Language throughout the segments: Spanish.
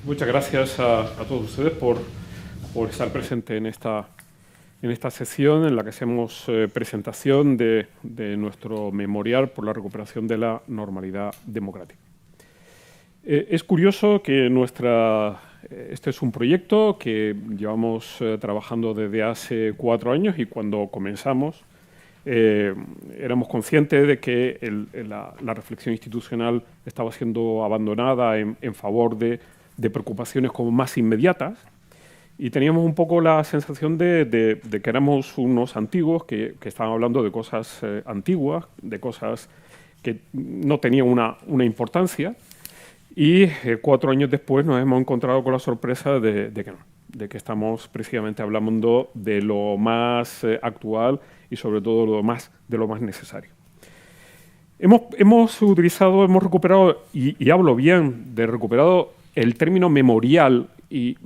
Muchas gracias a todos ustedes por estar presentes en esta sesión en la que hacemos presentación de nuestro memorial por la recuperación de la normalidad democrática. Es curioso que este es un proyecto que llevamos trabajando desde hace 4 años y cuando comenzamos éramos conscientes de que la reflexión institucional estaba siendo abandonada en favor de preocupaciones como más inmediatas y teníamos un poco la sensación de que éramos unos antiguos que estaban hablando de cosas antiguas, de cosas que no tenían una importancia y 4 años después nos hemos encontrado con la sorpresa de que no, de que estamos precisamente hablando de lo más actual y sobre todo de lo más necesario. Hemos recuperado, y hablo bien de recuperado, el término memorial y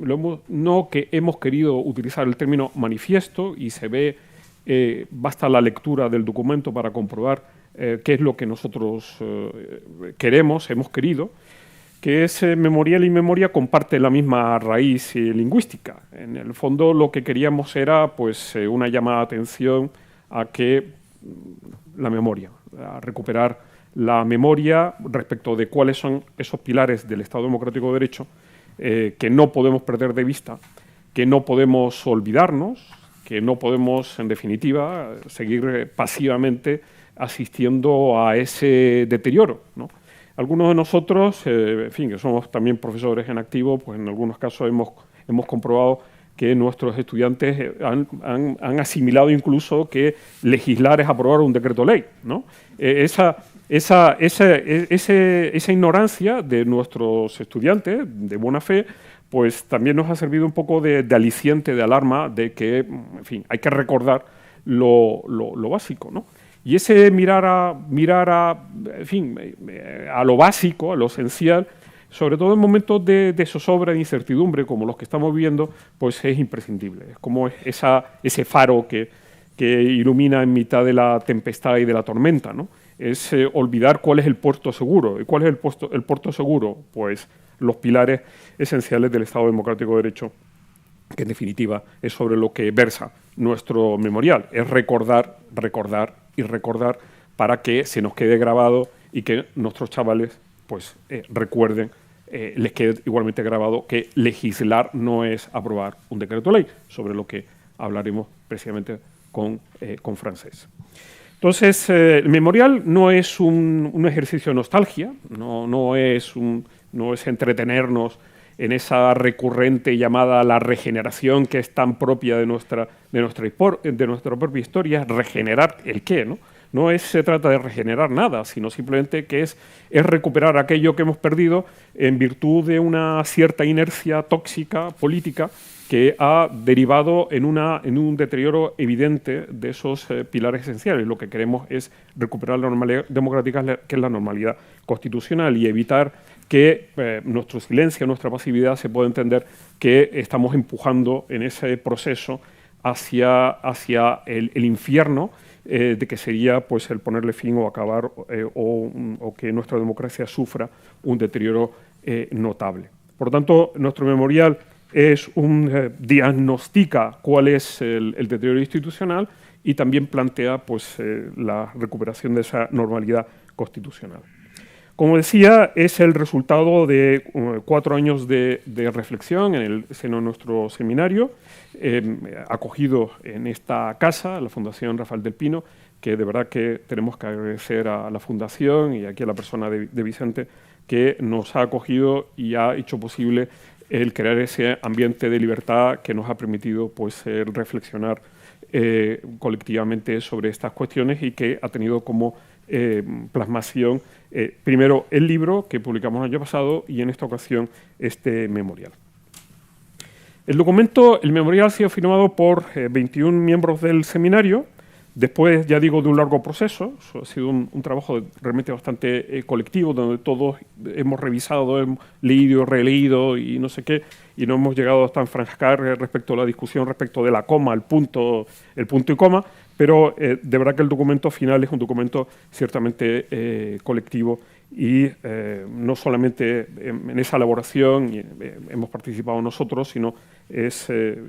no que hemos querido utilizar el término manifiesto y se ve, basta la lectura del documento para comprobar qué es lo que nosotros hemos querido, que es memorial y memoria comparte la misma raíz lingüística. En el fondo lo que queríamos era pues, una llamada de atención a que la memoria, a recuperar la memoria respecto de cuáles son esos pilares del Estado Democrático de Derecho que no podemos perder de vista, que no podemos olvidarnos, que no podemos, en definitiva, seguir pasivamente asistiendo a ese deterioro, ¿no? Algunos de nosotros, en fin, que somos también profesores en activo, pues en algunos casos hemos comprobado que nuestros estudiantes han asimilado incluso que legislar es aprobar un decreto ley, ¿no? Esa ignorancia de nuestros estudiantes, de buena fe, pues también nos ha servido un poco de aliciente, de alarma, de que, en fin, hay que recordar lo básico, ¿no? Y ese mirar a lo básico, a lo esencial, sobre todo en momentos de zozobra, de incertidumbre, como los que estamos viviendo, pues es imprescindible. Es como ese faro que ilumina en mitad de la tempestad y de la tormenta, ¿no? Es olvidar cuál es el puerto seguro. ¿Y cuál es el puerto seguro? Pues los pilares esenciales del Estado Democrático de Derecho, que en definitiva es sobre lo que versa nuestro memorial. Es recordar, recordar y recordar para que se nos quede grabado y que nuestros chavales pues, recuerden, les quede igualmente grabado que legislar no es aprobar un decreto ley, sobre lo que hablaremos precisamente con Francés. Entonces, el memorial no es un ejercicio de nostalgia, no es entretenernos en esa recurrente llamada la regeneración que es tan propia de nuestra propia historia. Regenerar el qué, ¿no? No se trata de regenerar nada, sino simplemente que es recuperar aquello que hemos perdido en virtud de una cierta inercia tóxica política que ha derivado en un deterioro evidente de esos pilares esenciales. Lo que queremos es recuperar la normalidad democrática, que es la normalidad constitucional, y evitar que nuestro silencio, nuestra pasividad se pueda entender que estamos empujando en ese proceso hacia el infierno, de que sería pues, el ponerle fin o acabar o que nuestra democracia sufra un deterioro notable. Por lo tanto, nuestro memorial diagnostica cuál es el deterioro institucional y también plantea pues, la recuperación de esa normalidad constitucional. Como decía, es el resultado de 4 años de reflexión en el seno de nuestro seminario, acogido en esta casa, la Fundación Rafael del Pino, que de verdad que tenemos que agradecer a la Fundación y aquí a la persona de Vicente, que nos ha acogido y ha hecho posible el crear ese ambiente de libertad que nos ha permitido pues, reflexionar colectivamente sobre estas cuestiones y que ha tenido como plasmación primero el libro que publicamos el año pasado y en esta ocasión este memorial. El memorial ha sido firmado por 21 miembros del seminario, después, ya digo, de un largo proceso. Ha sido un trabajo realmente bastante colectivo, donde todos hemos revisado, hemos leído, releído y no sé qué, y no hemos llegado hasta enfrascar respecto a la discusión respecto de la coma, el punto y coma, pero de verdad que el documento final es un documento ciertamente colectivo y no solamente en esa elaboración hemos participado nosotros, sino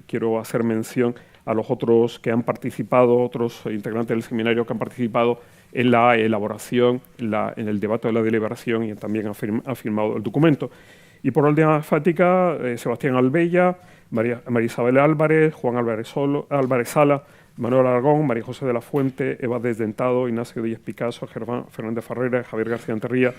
quiero hacer mención a los otros que han participado, otros integrantes del seminario que han participado en la elaboración, en el debate de la deliberación y también han firmado el documento. Y por orden alfabética, Sebastián Albella, María Isabel Álvarez, Juan Álvarez Sala, Manuel Aragón, María José de la Fuente, Eva Desdentado, Ignacio Díaz Picasso, Germán Fernández Farrera, Javier García Anterría,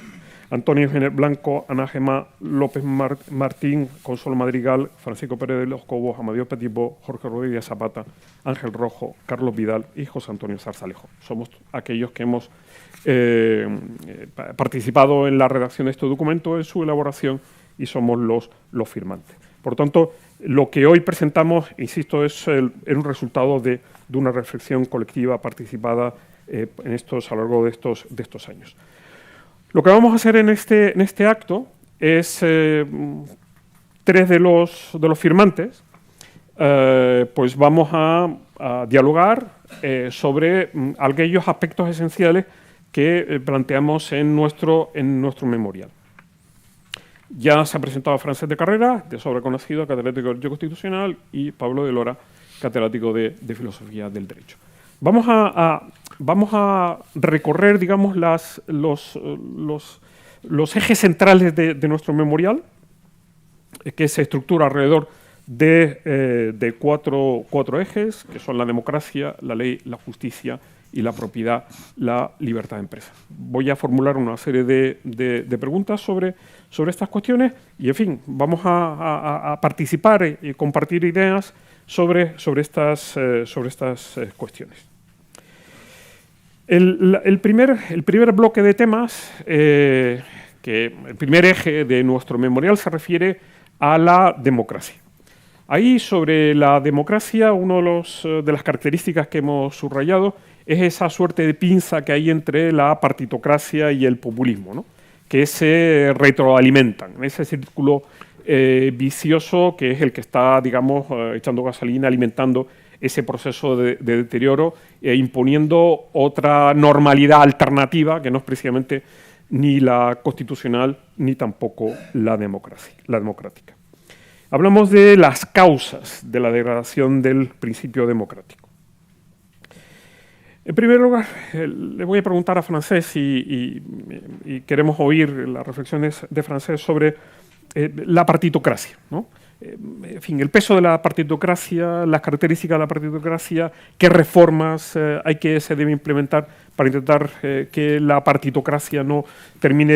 Antonio Eugenio Blanco, Ana Gemma López Martín, Consuelo Madrigal, Francisco Pérez de los Cobos, Amadeo Petipo, Jorge Rodríguez Zapata, Ángel Rojo, Carlos Vidal y José Antonio Zarzalejo. Somos aquellos que hemos participado en la redacción de este documento, en su elaboración, y somos los firmantes. Por tanto, lo que hoy presentamos, insisto, es un resultado de una reflexión colectiva participada a lo largo de estos años. Lo que vamos a hacer en este acto es tres de los firmantes, pues vamos a dialogar sobre aquellos aspectos esenciales que planteamos en nuestro memorial. Ya se ha presentado Francés de Carrera, de sobra conocido, catedrático de Derecho Constitucional, y Pablo de Lora, catedrático de Filosofía del Derecho. Vamos a recorrer, digamos, los ejes centrales de nuestro memorial, que se estructura alrededor de cuatro ejes, que son la democracia, la ley, la justicia y la propiedad, la libertad de empresa. Voy a formular una serie de preguntas sobre estas cuestiones y, en fin, vamos a participar y compartir ideas sobre estas cuestiones. El primer bloque de temas, el primer eje de nuestro memorial se refiere a la democracia. Ahí, sobre la democracia, una de las características que hemos subrayado es esa suerte de pinza que hay entre la partitocracia y el populismo, ¿no? Que se retroalimentan, en ese círculo vicioso que es el que está, digamos, echando gasolina, alimentando ese proceso de deterioro e imponiendo otra normalidad alternativa que no es precisamente ni la constitucional ni tampoco la democrática. Hablamos de las causas de la degradación del principio democrático. En primer lugar, le voy a preguntar a Francés y queremos oír las reflexiones de Francés sobre la partitocracia, ¿no? En fin, el peso de la partitocracia, las características de la partitocracia, qué reformas se deben implementar para intentar que la partitocracia no termine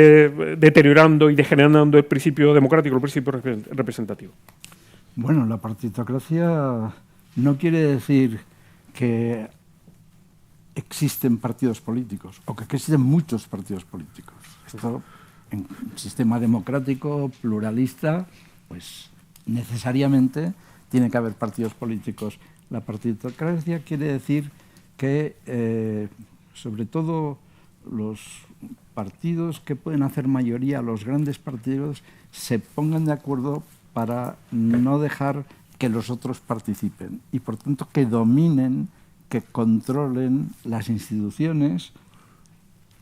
deteriorando y degenerando el principio democrático, el principio representativo. Bueno, la partitocracia no quiere decir que existen partidos políticos o que existen muchos partidos políticos. Esto, en un sistema democrático, pluralista, pues necesariamente tiene que haber partidos políticos. La partitocracia quiere decir que, sobre todo, los partidos que pueden hacer mayoría, los grandes partidos, se pongan de acuerdo para no dejar que los otros participen y, por tanto, que dominen, que controlen las instituciones.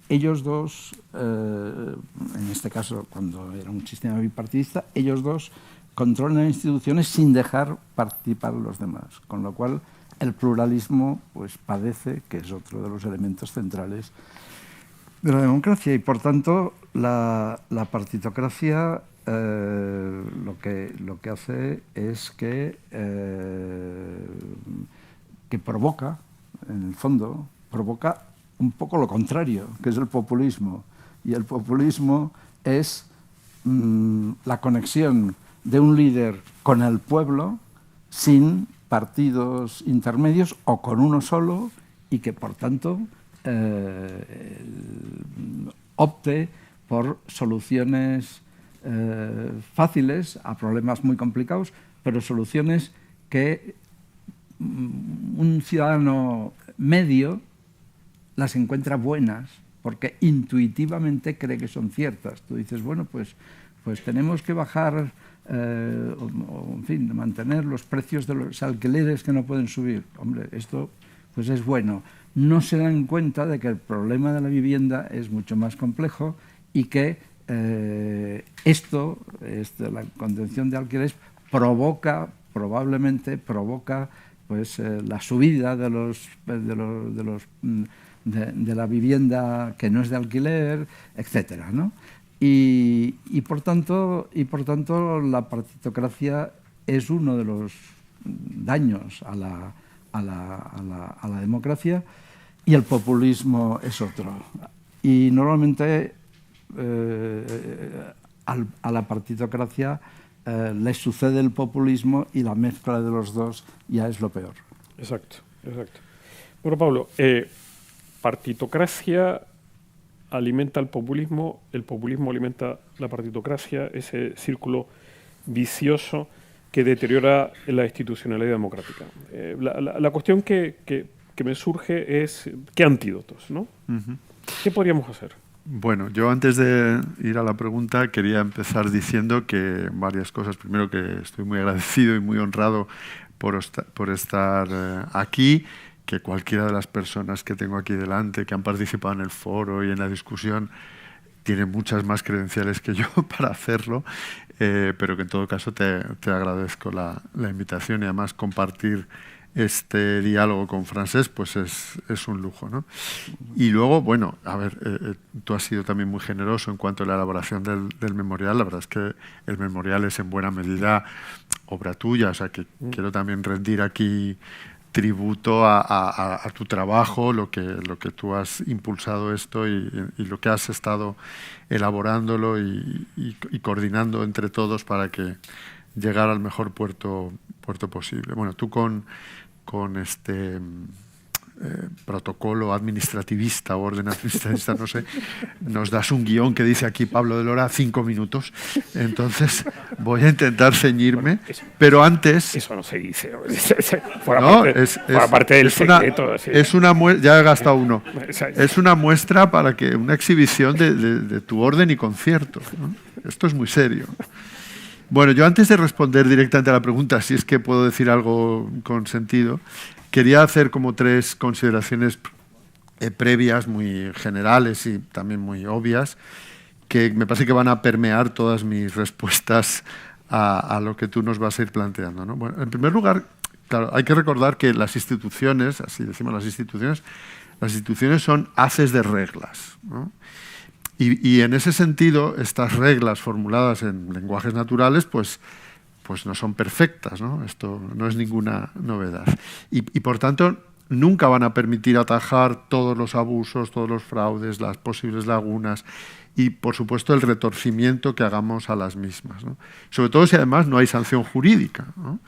Ellos dos, en este caso, cuando era un sistema bipartidista, ellos dos controlan las instituciones sin dejar participar a los demás, con lo cual el pluralismo pues padece, que es otro de los elementos centrales de la democracia, y por tanto la partitocracia lo que hace es que provoca, en el fondo, provoca un poco lo contrario, que es el populismo. Y el populismo es la conexión de un líder con el pueblo sin partidos intermedios o con uno solo y que, por tanto, opte por soluciones fáciles a problemas muy complicados, pero soluciones que un ciudadano medio las encuentra buenas porque intuitivamente cree que son ciertas. Tú dices, bueno, pues tenemos que bajar en fin, de mantener los precios de los alquileres que no pueden subir. Hombre, esto pues es bueno. No se dan cuenta de que el problema de la vivienda es mucho más complejo y que la contención de alquileres probablemente provoca pues la subida de la vivienda que no es de alquiler, etcétera, ¿no? Y por tanto la partitocracia es uno de los daños a la democracia, y el populismo es otro. Y normalmente a la partitocracia le sucede el populismo, y la mezcla de los dos ya es lo peor. Exacto. Bueno, Pablo, partitocracia alimenta el populismo alimenta la partitocracia, ese círculo vicioso que deteriora la institucionalidad democrática. La cuestión que me surge es, ¿qué antídotos, ¿no? Uh-huh. ¿Qué podríamos hacer? Bueno, yo antes de ir a la pregunta quería empezar diciendo que varias cosas. Primero, que estoy muy agradecido y muy honrado por estar aquí, que cualquiera de las personas que tengo aquí delante, que han participado en el foro y en la discusión, tiene muchas más credenciales que yo para hacerlo, pero que en todo caso te agradezco la invitación, y además compartir este diálogo con Francesc pues es un lujo, ¿no? Y luego, bueno, a ver, tú has sido también muy generoso en cuanto a la elaboración del memorial. La verdad es que el memorial es en buena medida obra tuya, o sea que quiero también rendir aquí tributo a tu trabajo, lo que tú has impulsado esto y lo que has estado elaborándolo y coordinando entre todos para que llegara al mejor puerto posible. Bueno, tú con este protocolo administrativista o orden administrativista, no sé, nos das un guión que dice aquí Pablo de Lora 5 minutos, entonces voy a intentar ceñirme, pero antes... Eso no se dice. Parte del secreto. Ya he gastado uno. Es una muestra una exhibición de tu orden y concierto, ¿no? Esto es muy serio. Bueno, yo antes de responder directamente a la pregunta, si es que puedo decir algo con sentido, quería hacer como 3 consideraciones previas, muy generales y también muy obvias, que me parece que van a permear todas mis respuestas a lo que tú nos vas a ir planteando, ¿no? Bueno, en primer lugar, claro, hay que recordar que las instituciones, así decimos las instituciones son haces de reglas, ¿no? Y en ese sentido, estas reglas formuladas en lenguajes naturales, pues no son perfectas, ¿no? Esto no es ninguna novedad. Y por tanto, nunca van a permitir atajar todos los abusos, todos los fraudes, las posibles lagunas y, por supuesto, el retorcimiento que hagamos a las mismas, ¿no? Sobre todo si además no hay sanción jurídica, ¿no?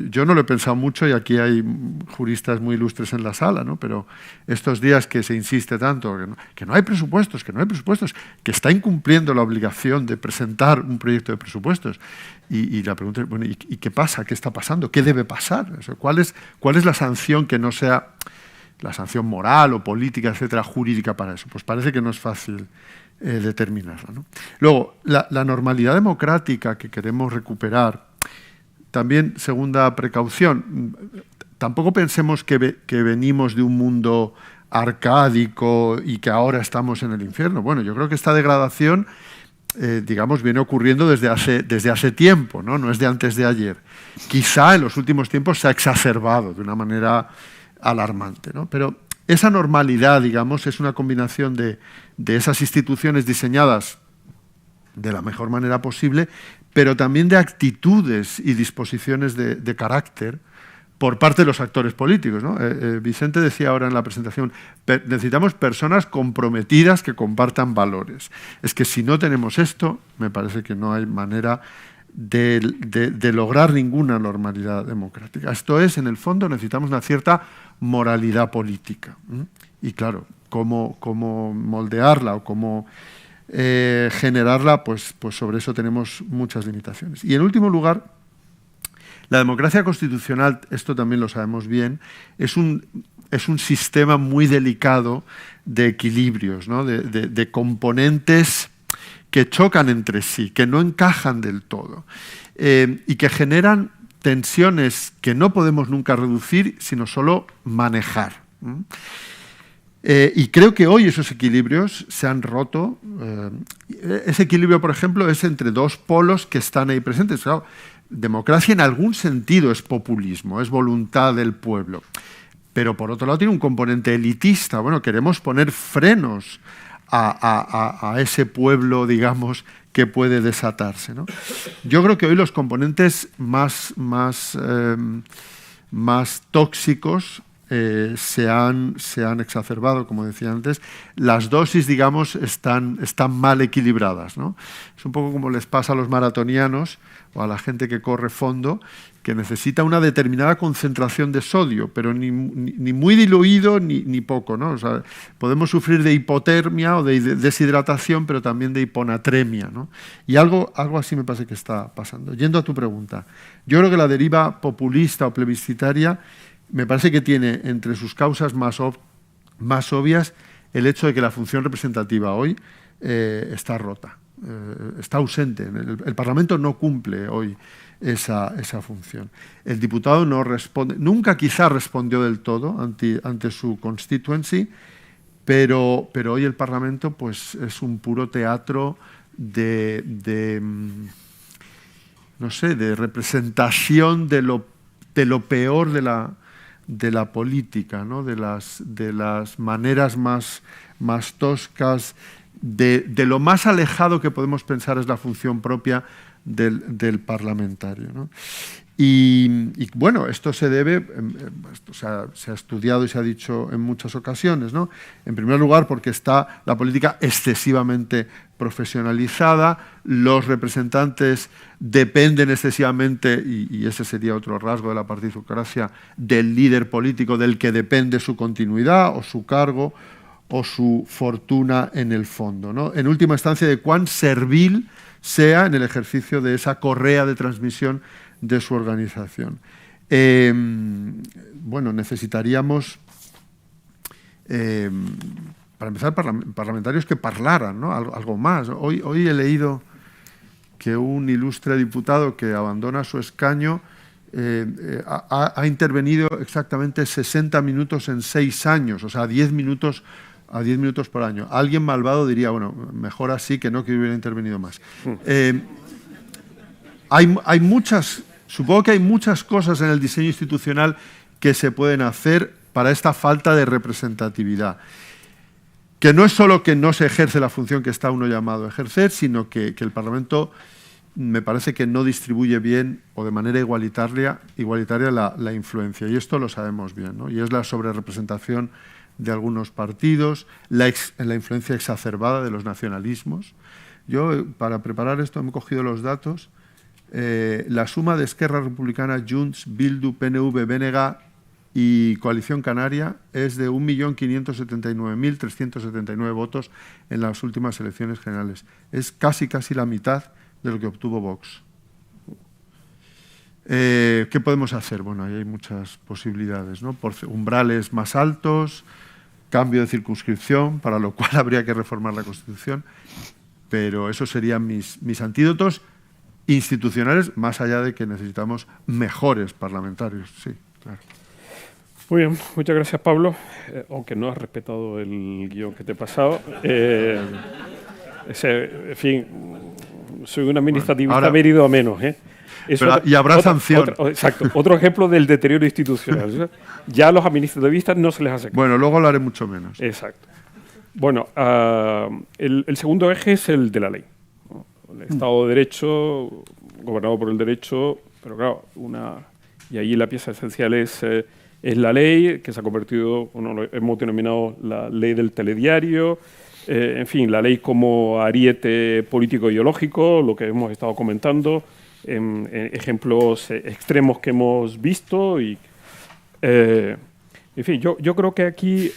Yo no lo he pensado mucho, y aquí hay juristas muy ilustres en la sala, ¿no? Pero estos días que se insiste tanto, que no hay presupuestos, que está incumpliendo la obligación de presentar un proyecto de presupuestos. Y la pregunta es, bueno, ¿y qué pasa? ¿Qué está pasando? ¿Qué debe pasar? O sea, ¿cuál es la sanción que no sea la sanción moral o política, etcétera, jurídica para eso? Pues parece que no es fácil determinarla, ¿no? Luego, la normalidad democrática que queremos recuperar, también, segunda precaución, tampoco pensemos que venimos de un mundo arcádico y que ahora estamos en el infierno. Bueno, yo creo que esta degradación, digamos, viene ocurriendo desde hace tiempo, ¿no? No es de antes de ayer. Quizá en los últimos tiempos se ha exacerbado de una manera alarmante, ¿no? Pero esa normalidad, digamos, es una combinación de esas instituciones diseñadas de la mejor manera posible, pero también de actitudes y disposiciones de carácter por parte de los actores políticos, ¿no? Vicente decía ahora en la presentación, necesitamos personas comprometidas que compartan valores. Es que si no tenemos esto, me parece que no hay manera de lograr ninguna normalidad democrática. Esto es, en el fondo, necesitamos una cierta moralidad política. Y claro, cómo moldearla o cómo generarla, pues sobre eso tenemos muchas limitaciones. Y en último lugar, la democracia constitucional, esto también lo sabemos bien, es un sistema muy delicado de equilibrios, ¿no? de componentes que chocan entre sí, que no encajan del todo, y que generan tensiones que no podemos nunca reducir, sino solo manejar. Y creo que hoy esos equilibrios se han roto. Ese equilibrio, por ejemplo, es entre dos polos que están ahí presentes. Claro, democracia en algún sentido es populismo, es voluntad del pueblo. Pero por otro lado tiene un componente elitista. Bueno, queremos poner frenos a ese pueblo, digamos, que puede desatarse, ¿no? Yo creo que hoy los componentes más tóxicos se han exacerbado, como decía antes. Las dosis, digamos, están mal equilibradas, ¿no? Es un poco como les pasa a los maratonianos o a la gente que corre fondo, que necesita una determinada concentración de sodio, pero ni muy diluido ni poco, ¿no? O sea, podemos sufrir de hipotermia o de deshidratación, pero también de hiponatremia, ¿no? Y algo así me parece que está pasando. Yendo a tu pregunta, yo creo que la deriva populista o plebiscitaria me parece que tiene entre sus causas más obvias el hecho de que la función representativa hoy está rota, está ausente. El Parlamento no cumple hoy esa función. El diputado no responde, nunca quizá respondió del todo ante su constituency, pero hoy el Parlamento pues, es un puro teatro de representación de lo peor de la política, ¿no? de las maneras más toscas, de lo más alejado que podemos pensar es la función propia del parlamentario, ¿no? Y bueno, esto se debe, esto se ha estudiado y se ha dicho en muchas ocasiones, ¿no? En primer lugar, porque está la política excesivamente profesionalizada, los representantes dependen excesivamente, y ese sería otro rasgo de la partidocracia, del líder político del que depende su continuidad o su cargo o su fortuna en el fondo, ¿no? En última instancia, de cuán servil sea en el ejercicio de esa correa de transmisión de su organización. Bueno, necesitaríamos, para empezar, parlamentarios que parlaran, ¿no? Algo más. Hoy he leído que un ilustre diputado que abandona su escaño ha intervenido exactamente 60 minutos en 6 años, o sea, 10 minutos a 10 minutos por año. Alguien malvado diría, bueno, mejor así que no que hubiera intervenido más. Hay muchas, supongo que hay muchas cosas en el diseño institucional que se pueden hacer para esta falta de representatividad. Que no es solo que no se ejerce la función que está uno llamado a ejercer, sino que el Parlamento me parece que no distribuye bien o de manera igualitaria la influencia. Y esto lo sabemos bien, ¿no? Y es la sobrerepresentación de algunos partidos, la influencia exacerbada de los nacionalismos. Yo, para preparar esto, me he cogido los datos. La suma de Esquerra Republicana, Junts, Bildu, PNV, BNG y Coalición Canaria es de 1.579.379 votos en las últimas elecciones generales. Es casi la mitad de lo que obtuvo Vox. ¿Qué podemos hacer? Bueno, ahí hay muchas posibilidades, ¿no? Por umbrales más altos, cambio de circunscripción, para lo cual habría que reformar la Constitución, pero esos serían mis antídotos institucionales, más allá de que necesitamos mejores parlamentarios. Sí, claro. Muy bien, muchas gracias, Pablo, aunque no has respetado el guión que te he pasado. En fin, soy un administrativista ahora, medido a menos, y habrá sanción. Exacto, otro ejemplo del deterioro institucional. Ya a los administrativistas no se les hace caso. Bueno, luego hablaré mucho menos. Exacto. Bueno, el segundo eje es el de la ley, ¿no? El Estado de Derecho, gobernado por el derecho, pero claro, y ahí la pieza esencial es la ley, que se ha convertido, lo hemos denominado la ley del telediario, en fin, la ley como ariete político-ideológico, lo que hemos estado comentando, en ejemplos extremos que hemos visto y en fin, yo creo que aquí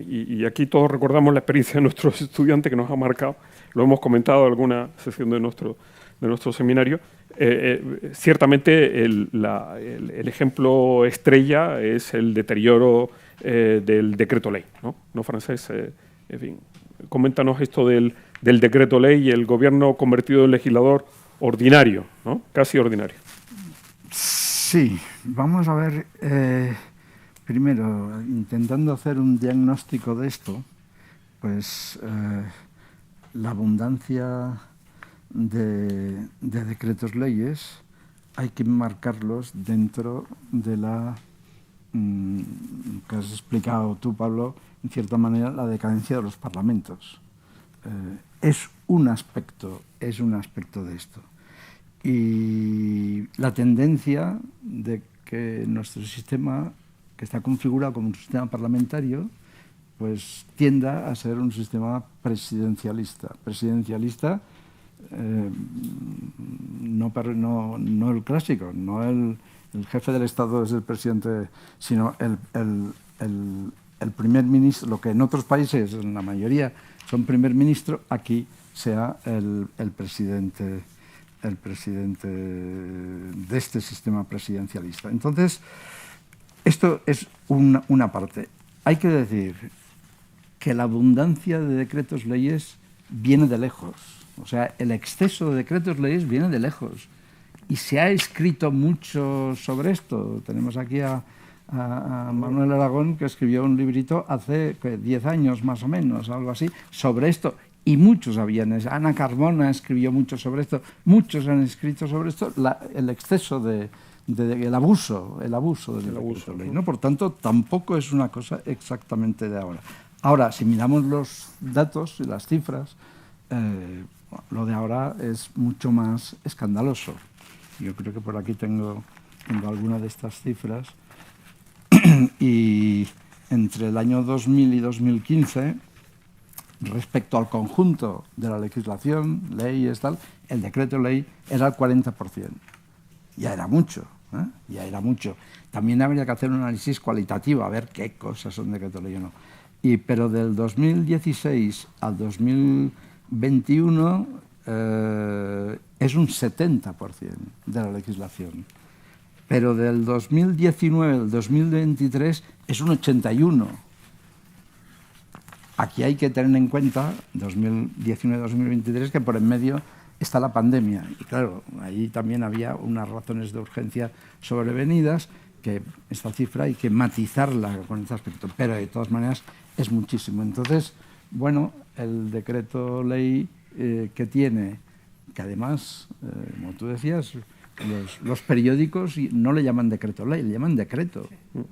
y aquí todos recordamos la experiencia de nuestros estudiantes que nos ha marcado, lo hemos comentado en alguna sesión de nuestro seminario. Ciertamente el ejemplo estrella es el deterioro del decreto ley, ¿no? Francés, en fin, coméntanos esto del del decreto ley y el gobierno convertido en legislador ordinario, ¿no? Casi ordinario. Sí, vamos a ver, primero, intentando hacer un diagnóstico de esto, pues la abundancia de decretos leyes hay que marcarlos dentro de la que has explicado tú, Pablo, en cierta manera, la decadencia de los parlamentos. Es un aspecto de esto. Y la tendencia de que nuestro sistema, que está configurado como un sistema parlamentario, pues tienda a ser un sistema presidencialista. Presidencialista, no el clásico, no el jefe del Estado es el presidente, sino el primer ministro, lo que en otros países, en la mayoría, son primer ministro, aquí sea el presidente de este sistema presidencialista. Entonces, esto es una parte. Hay que decir que la abundancia de decretos leyes viene de lejos. O sea, el exceso de decretos leyes viene de lejos. Y se ha escrito mucho sobre esto. Tenemos aquí a Manuel Aragón, que escribió un librito hace 10 años más o menos, algo así, sobre esto. Y muchos habían. Ana Carmona escribió mucho sobre esto. Muchos han escrito sobre esto. El exceso el abuso del decreto ley, ¿no? Por tanto, tampoco es una cosa exactamente de ahora. Ahora, si miramos los datos y las cifras, lo de ahora es mucho más escandaloso. Yo creo que por aquí tengo alguna de estas cifras. Y entre el año 2000 y 2015, respecto al conjunto de la legislación, leyes, tal, el decreto ley era el 40%. Ya era mucho, ¿eh? Ya era mucho. También habría que hacer un análisis cualitativo, a ver qué cosas son decreto ley o no. Pero del 2016 al 2021 es un 70% de la legislación. Pero del 2019 al 2023 es un 81%. Aquí hay que tener en cuenta, 2019-2023, que por en medio está la pandemia. Y claro, ahí también había unas razones de urgencia sobrevenidas, que esta cifra hay que matizarla con este aspecto. Pero de todas maneras es muchísimo. Entonces, bueno, el decreto ley que tiene, que además, como tú decías, los periódicos no le llaman decreto ley, le llaman decreto.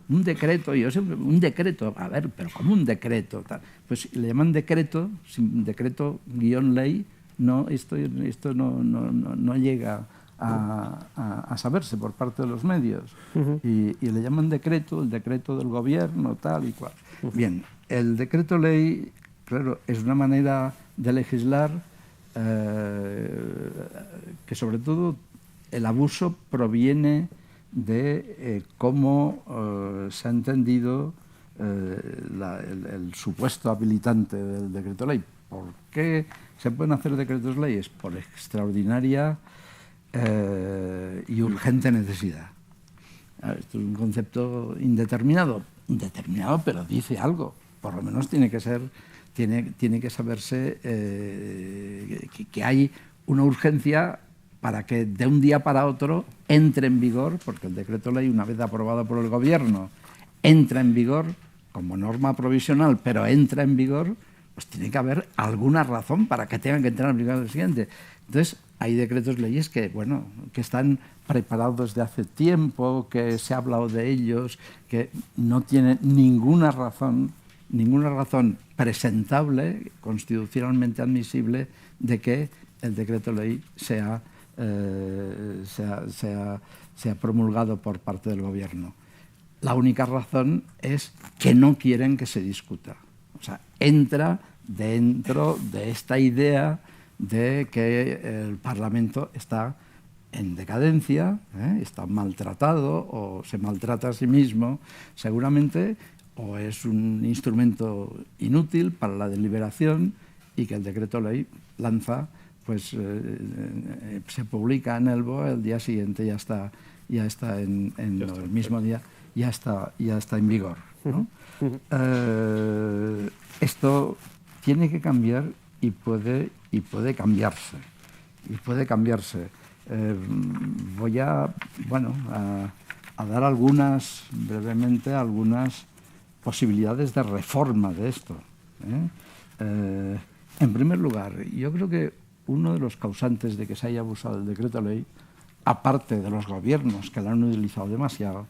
Un decreto, yo siempre, un decreto, a ver, pero ¿cómo un decreto? Tal. Pues le llaman decreto, sin decreto guión ley, no, esto no llega a saberse por parte de los medios. Y le llaman decreto, el decreto del gobierno, tal y cual. Bien, el decreto ley, claro, es una manera de legislar que sobre todo el abuso proviene de cómo se ha entendido el supuesto habilitante del decreto ley. ¿Por qué se pueden hacer decretos leyes? Por extraordinaria y urgente necesidad. Esto es un concepto indeterminado, pero dice algo. Por lo menos tiene que saberse que hay una urgencia para que de un día para otro entre en vigor, porque el decreto ley, una vez aprobado por el gobierno, entra en vigor como norma provisional, pero entra en vigor, pues tiene que haber alguna razón para que tengan que entrar en vigor el siguiente. Entonces, hay decretos leyes que, bueno, que están preparados desde hace tiempo, que se ha hablado de ellos, que no tienen ninguna razón presentable, constitucionalmente admisible, de que el decreto ley sea promulgado por parte del gobierno. La única razón es que no quieren que se discuta. O sea, entra dentro de esta idea de que el Parlamento está en decadencia, está maltratado o se maltrata a sí mismo, seguramente, o es un instrumento inútil para la deliberación y que el decreto ley lanza, pues se publica en el BOE, el día siguiente ya está el mismo día ya está en vigor, ¿no? Esto tiene que cambiar y puede cambiarse. Voy a dar brevemente algunas posibilidades de reforma de esto. En primer lugar, yo creo que uno de los causantes de que se haya abusado del decreto ley, aparte de los gobiernos que lo han utilizado demasiado,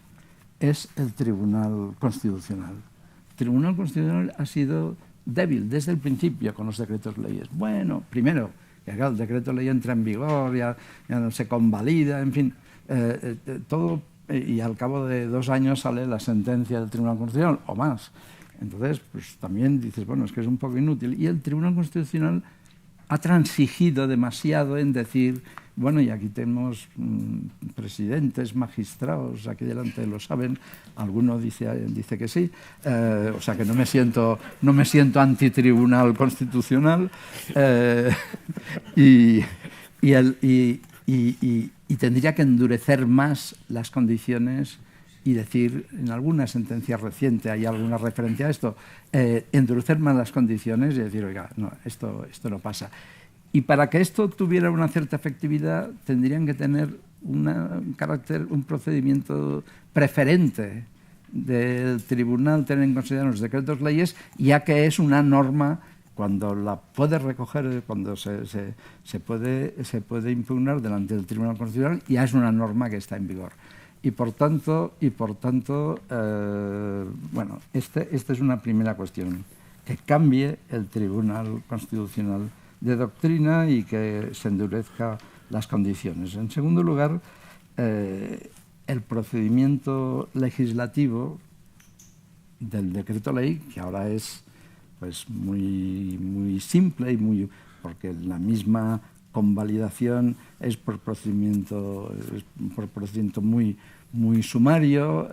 es el Tribunal Constitucional. El Tribunal Constitucional ha sido débil desde el principio con los decretos leyes. Bueno, primero, que el decreto ley entra en vigor, ya no se convalida, en fin, todo, y al cabo de 2 años sale la sentencia del Tribunal Constitucional, o más. Entonces, pues también dices, bueno, es que es un poco inútil. Y el Tribunal Constitucional ha transigido demasiado en decir, bueno, y aquí tenemos presidentes, magistrados, aquí delante lo saben, alguno dice que sí, o sea que no me siento antitribunal constitucional, y tendría que endurecer más las condiciones y decir, en alguna sentencia reciente hay alguna referencia a esto, endurecer más las condiciones y decir, oiga, no, esto no pasa. Y para que esto tuviera una cierta efectividad, tendrían que tener un procedimiento preferente del tribunal, tener en consideración los decretos leyes, ya que es una norma, cuando la puede recoger, cuando se puede impugnar delante del Tribunal Constitucional, ya es una norma que está en vigor. Y por tanto, bueno, esta es una primera cuestión, que cambie el Tribunal Constitucional de doctrina y que se endurezca las condiciones. En segundo lugar, el procedimiento legislativo del decreto ley, que ahora es pues muy simple y porque la misma convalidación es por procedimiento muy sumario,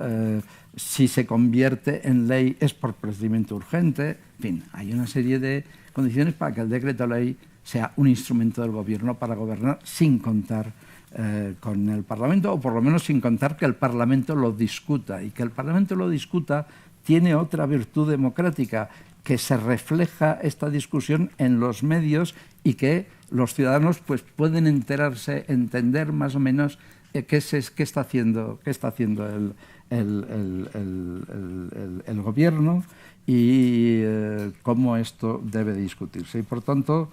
si se convierte en ley es por procedimiento urgente, en fin, hay una serie de condiciones para que el decreto ley sea un instrumento del gobierno para gobernar sin contar con el Parlamento, o por lo menos sin contar que el Parlamento lo discuta. Y que el Parlamento lo discuta tiene otra virtud democrática, que se refleja esta discusión en los medios y que los ciudadanos pues, pueden enterarse, entender más o menos qué está haciendo el gobierno y cómo esto debe discutirse. Y por tanto,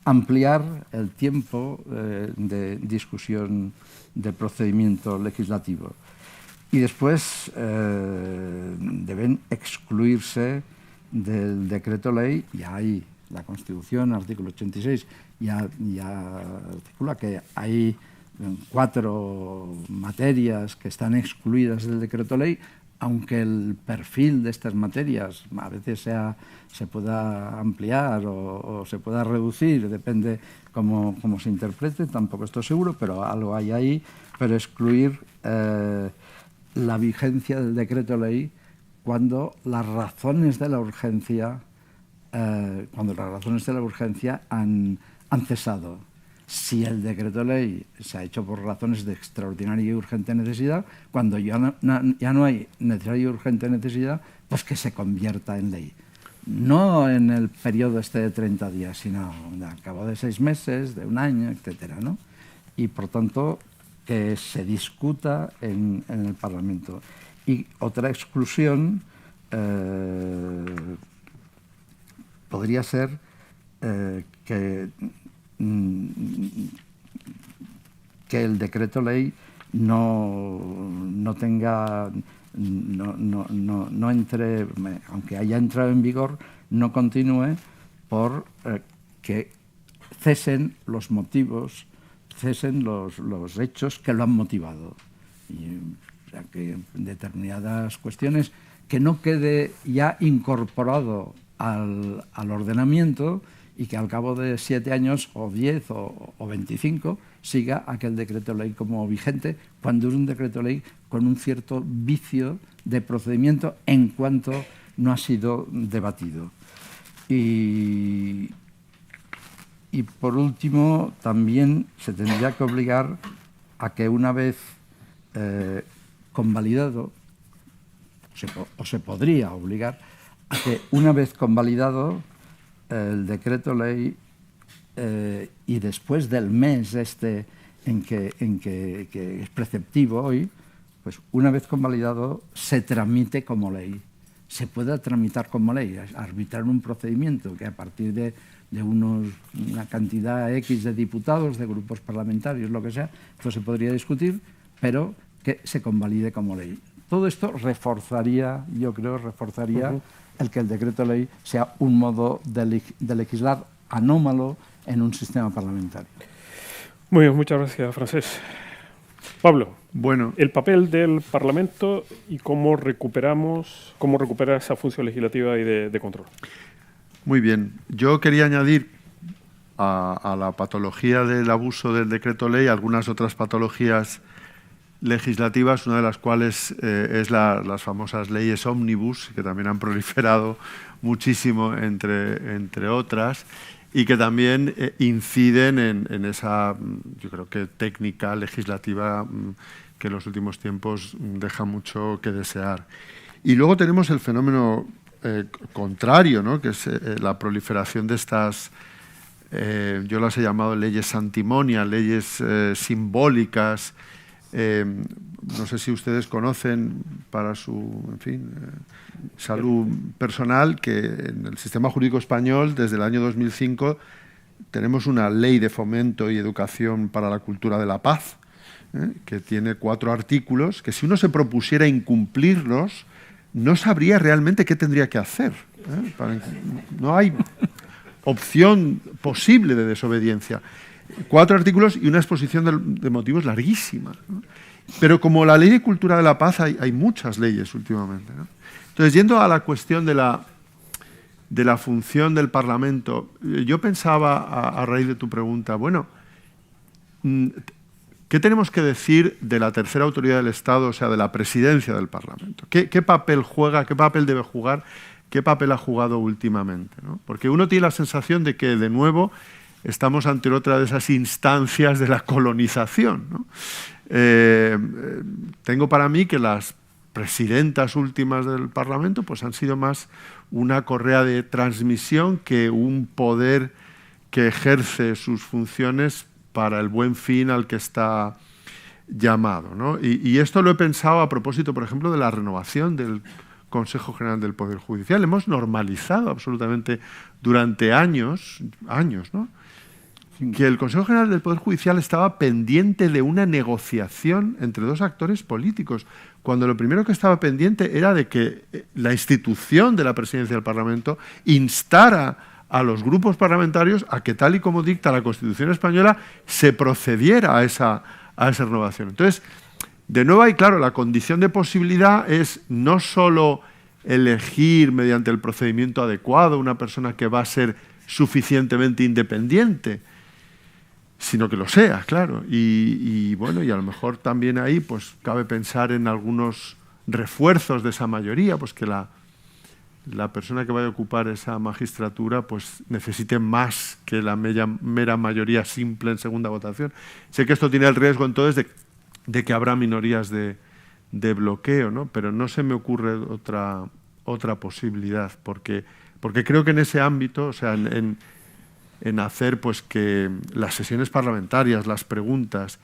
ampliar el tiempo de discusión del procedimiento legislativo. Y después deben excluirse del decreto ley, ya hay la Constitución, artículo 86, ya articula que hay 4 materias que están excluidas del decreto ley, aunque el perfil de estas materias a veces se pueda ampliar o se pueda reducir, depende cómo se interprete, tampoco estoy seguro, pero algo hay ahí, pero excluir la vigencia del decreto ley cuando las razones de la urgencia han cesado. Si el decreto ley se ha hecho por razones de extraordinaria y urgente necesidad, cuando ya no hay necesaria y urgente necesidad, pues que se convierta en ley. No en el periodo de 30 días, sino al cabo de 6 meses, de 1 año, etcétera, ¿no? Y por tanto, que se discuta en el Parlamento. Y otra exclusión podría ser que el decreto ley no entre, aunque haya entrado en vigor, no continúe por que cesen los motivos, cesen los hechos que lo han motivado. O sea, que en determinadas cuestiones que no quede ya incorporado al ordenamiento y que al cabo de 7 años o 10 o 25 siga aquel decreto ley como vigente, cuando es un decreto ley con un cierto vicio de procedimiento en cuanto no ha sido debatido. Y por último, también se tendría que obligar a que una vez convalidado, o se podría obligar a que una vez convalidado el decreto ley y después del mes en que es preceptivo hoy, pues una vez convalidado se tramite como ley. Se puede tramitar como ley, arbitrar un procedimiento que a partir de una cantidad X de diputados, de grupos parlamentarios, lo que sea, esto se podría discutir, pero que se convalide como ley. Todo esto reforzaría, yo creo, el que el decreto ley sea un modo de legislar anómalo en un sistema parlamentario. Muy bien, muchas gracias, Francés. Pablo, bueno, el papel del Parlamento y cómo recuperar esa función legislativa y de control. Muy bien. Yo quería añadir a la patología del abuso del decreto ley algunas otras patologías legislativas, una de las cuales es las famosas leyes ómnibus, que también han proliferado muchísimo entre otras, y que también inciden en esa, yo creo que técnica legislativa que en los últimos tiempos deja mucho que desear. Y luego tenemos el fenómeno contrario, ¿no?, que es la proliferación de estas, yo las he llamado leyes antimonia, leyes simbólicas. No sé si ustedes conocen, para su salud personal, que en el sistema jurídico español, desde el año 2005, tenemos una ley de fomento y educación para la cultura de la paz, que tiene 4 artículos, que si uno se propusiera incumplirlos, no sabría realmente qué tendría que hacer. No hay opción posible de desobediencia. 4 artículos y una exposición de motivos larguísima, ¿no? Pero como la ley de cultura de la paz hay muchas leyes últimamente, ¿no? Entonces, yendo a la cuestión de la función del Parlamento, yo pensaba, a raíz de tu pregunta, bueno, ¿qué tenemos que decir de la tercera autoridad del Estado, o sea, de la presidencia del Parlamento? ¿Qué papel juega, qué papel debe jugar, qué papel ha jugado últimamente, ¿no? Porque uno tiene la sensación de que, de nuevo, estamos ante otra de esas instancias de la colonización, ¿no? Tengo para mí que las presidentas últimas del Parlamento pues han sido más una correa de transmisión que un poder que ejerce sus funciones para el buen fin al que está llamado, ¿no? Y esto lo he pensado a propósito, por ejemplo, de la renovación del Consejo General del Poder Judicial. Hemos normalizado absolutamente durante años, ¿no?, que el Consejo General del Poder Judicial estaba pendiente de una negociación entre 2 actores políticos, cuando lo primero que estaba pendiente era de que la institución de la presidencia del Parlamento instara a los grupos parlamentarios a que, tal y como dicta la Constitución española, se procediera a esa renovación. Entonces, de nuevo, y claro, la condición de posibilidad es no solo elegir mediante el procedimiento adecuado una persona que va a ser suficientemente independiente, sino que lo sea, claro. Y bueno, y a lo mejor también ahí pues cabe pensar en algunos refuerzos de esa mayoría, pues que la persona que vaya a ocupar esa magistratura pues necesite más que la mera mayoría simple en segunda votación. Sé que esto tiene el riesgo entonces de que habrá minorías de bloqueo, ¿no? Pero no se me ocurre otra posibilidad, porque creo que en ese ámbito, o sea, en hacer pues que las sesiones parlamentarias, las preguntas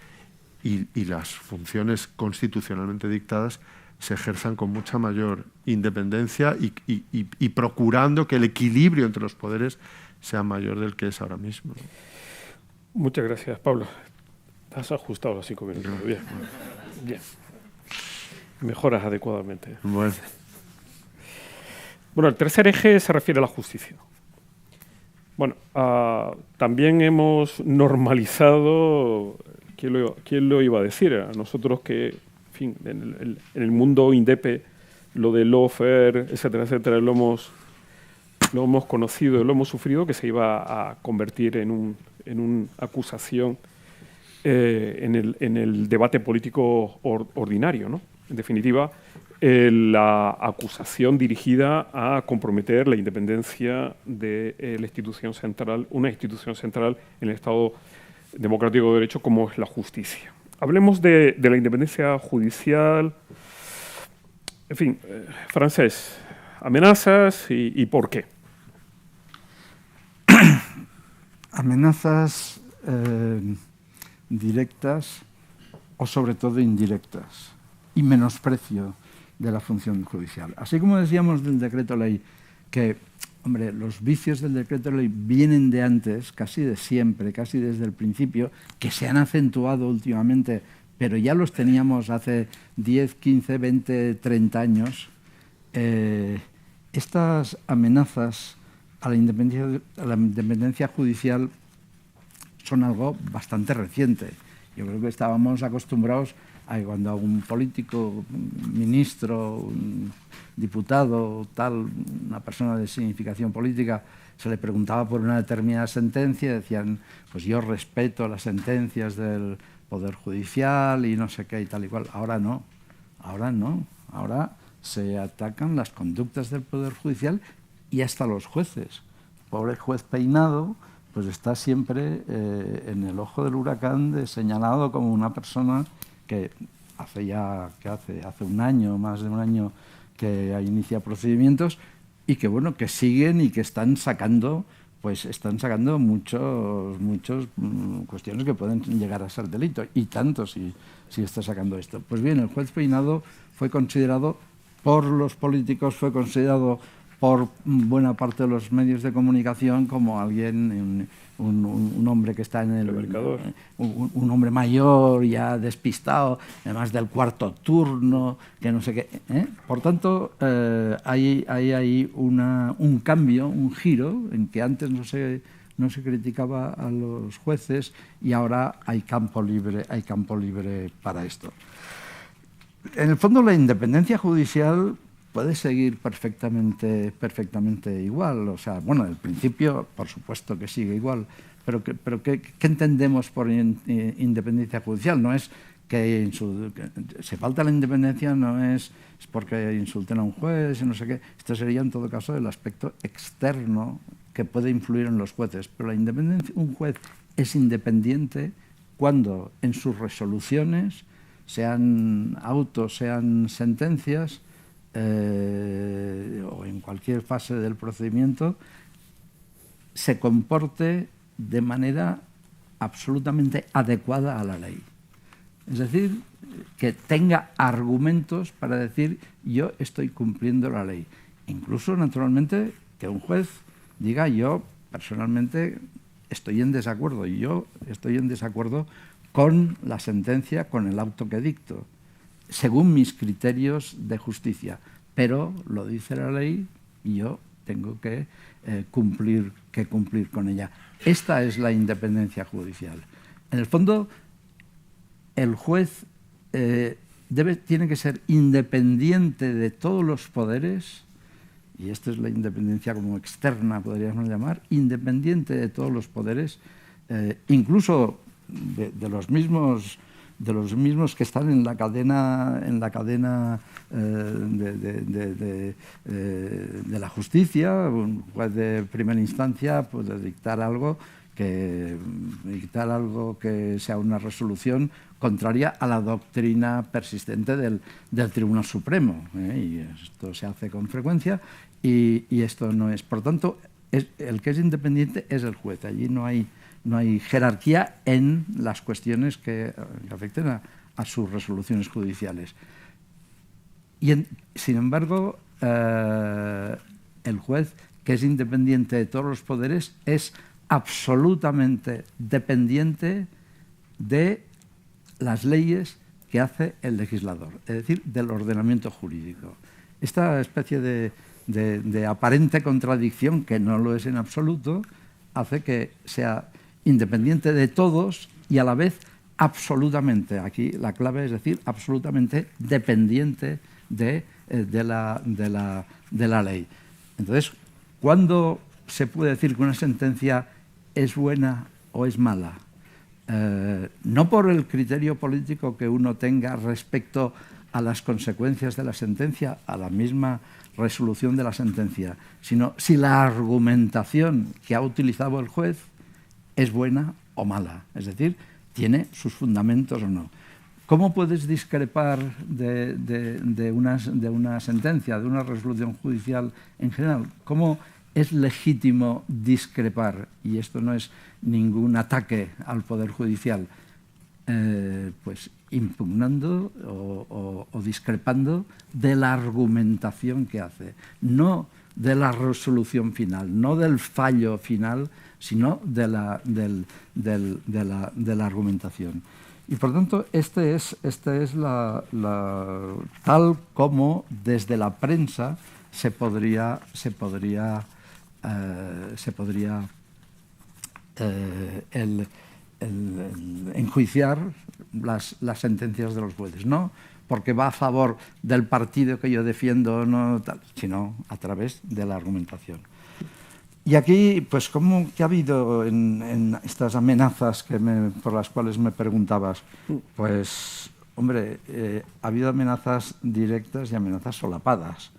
y las funciones constitucionalmente dictadas se ejerzan con mucha mayor independencia y procurando que el equilibrio entre los poderes sea mayor del que es ahora mismo. Muchas gracias, Pablo. Has ajustado los 5 minutos. Bien. Mejoras adecuadamente. Bueno, el tercer eje se refiere a la justicia. Bueno, también hemos normalizado, ¿quién lo iba a decir? A nosotros que, en fin, en el mundo INDEP, lo de lawfare, etcétera, etcétera, lo hemos conocido, lo hemos sufrido, que se iba a convertir en una acusación en el debate político ordinario, ¿no? En definitiva, la acusación dirigida a comprometer la independencia de la institución central, una institución central en el Estado democrático de derecho como es la justicia. Hablemos de la independencia judicial. En fin, Francés, amenazas y por qué. Amenazas directas o sobre todo indirectas y menosprecio de la función judicial. Así como decíamos del decreto ley, que hombre, los vicios del decreto ley vienen de antes, casi de siempre, casi desde el principio, que se han acentuado últimamente, pero ya los teníamos hace 10, 15, 20, 30 años. Estas amenazas a la independencia judicial son algo bastante reciente. Yo creo que estábamos acostumbrados a que cuando un político, un ministro, un diputado, tal, una persona de significación política, se le preguntaba por una determinada sentencia, decían, pues yo respeto las sentencias del Poder Judicial y no sé qué y tal y cual. Ahora no, ahora se atacan las conductas del Poder Judicial y hasta los jueces. Pobre juez Peinado, pues está siempre en el ojo del huracán, señalado como una persona que hace un año, más de un año, que inicia procedimientos y que bueno, que siguen y que están sacando muchos cuestiones que pueden llegar a ser delito, y tanto si está sacando esto. Pues bien, el juez Peinado fue considerado por los políticos, fue considerado por buena parte de los medios de comunicación como alguien, un hombre que está en el mercador, un hombre mayor, ya despistado, además del cuarto turno, que no sé qué. Por tanto, hay ahí un cambio, un giro, en que antes no se criticaba a los jueces y ahora hay campo libre para esto. En el fondo, la independencia judicial puede seguir perfectamente igual. O sea, bueno, el principio, por supuesto que sigue igual, pero ¿qué entendemos por independencia judicial? No es que se falta la independencia, no es porque insulten a un juez, no sé qué. Esto sería, en todo caso, el aspecto externo que puede influir en los jueces. Pero la independencia, un juez es independiente cuando en sus resoluciones, sean autos, sean sentencias, o en cualquier fase del procedimiento, se comporte de manera absolutamente adecuada a la ley. Es decir, que tenga argumentos para decir yo estoy cumpliendo la ley. Incluso, naturalmente, que un juez diga yo personalmente estoy en desacuerdo con la sentencia, con el auto que dicto, según mis criterios de justicia, pero lo dice la ley y yo tengo que cumplir con ella. Esta es la independencia judicial. En el fondo, el juez tiene que ser independiente de todos los poderes, y esta es la independencia como externa, podríamos llamar, independiente de todos los poderes, incluso de los mismos que están en la cadena de la justicia. Un juez de primera instancia puede dictar algo que sea una resolución contraria a la doctrina persistente del Tribunal Supremo, y esto se hace con frecuencia, y esto no es. Por tanto, el que es independiente es el juez. Allí no hay jerarquía en las cuestiones que afecten a sus resoluciones judiciales. Sin embargo, el juez, que es independiente de todos los poderes, es absolutamente dependiente de las leyes que hace el legislador, es decir, del ordenamiento jurídico. Esta especie de aparente contradicción, que no lo es en absoluto, hace que sea independiente de todos y a la vez absolutamente, aquí la clave es decir, absolutamente dependiente de la ley. Entonces, ¿cuándo se puede decir que una sentencia es buena o es mala? No por el criterio político que uno tenga respecto a las consecuencias de la sentencia, a la misma resolución de la sentencia, sino si la argumentación que ha utilizado el juez es buena o mala, es decir, tiene sus fundamentos o no. ¿Cómo puedes discrepar de una sentencia, de una resolución judicial en general? ¿Cómo es legítimo discrepar, y esto no es ningún ataque al Poder Judicial, pues impugnando o discrepando de la argumentación que hace, no de la resolución final, no del fallo final, sino de la argumentación. Y por tanto, esta es tal como desde la prensa se podría enjuiciar las sentencias de los jueces, no porque va a favor del partido que yo defiendo, no tal, sino a través de la argumentación. Y aquí, pues, ¿cómo que ha habido en estas amenazas por las cuales me preguntabas? Pues, hombre, ha habido amenazas directas y amenazas solapadas.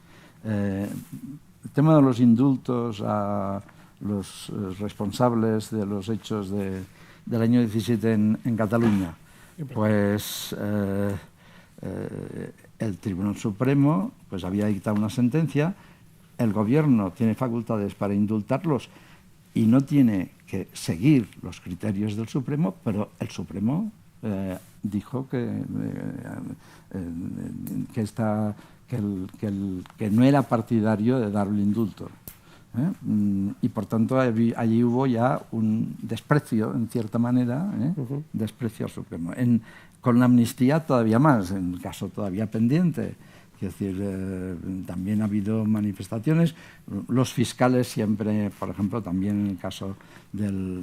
El tema de los indultos a los responsables de los hechos del año 17 en Cataluña, pues el Tribunal Supremo pues había dictado una sentencia. El gobierno tiene facultades para indultarlos y no tiene que seguir los criterios del Supremo, pero el Supremo dijo que no era partidario de dar el indulto. Y por tanto allí hubo ya un desprecio, en cierta manera, desprecio al Supremo. Con la amnistía todavía más, en el caso todavía pendiente. Es decir, también ha habido manifestaciones. Los fiscales siempre, por ejemplo, también en el caso del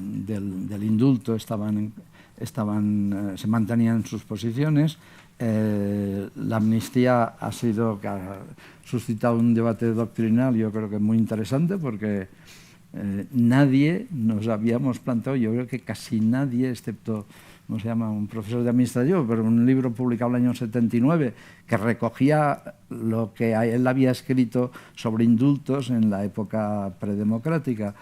indulto se mantenían en sus posiciones. La amnistía ha suscitado un debate doctrinal, yo creo que muy interesante, porque nadie nos habíamos planteado, yo creo que casi nadie, excepto ¿cómo se llama?, un profesor de administración, pero un libro publicado en el año 79 que recogía lo que él había escrito sobre indultos en la época predemocrática,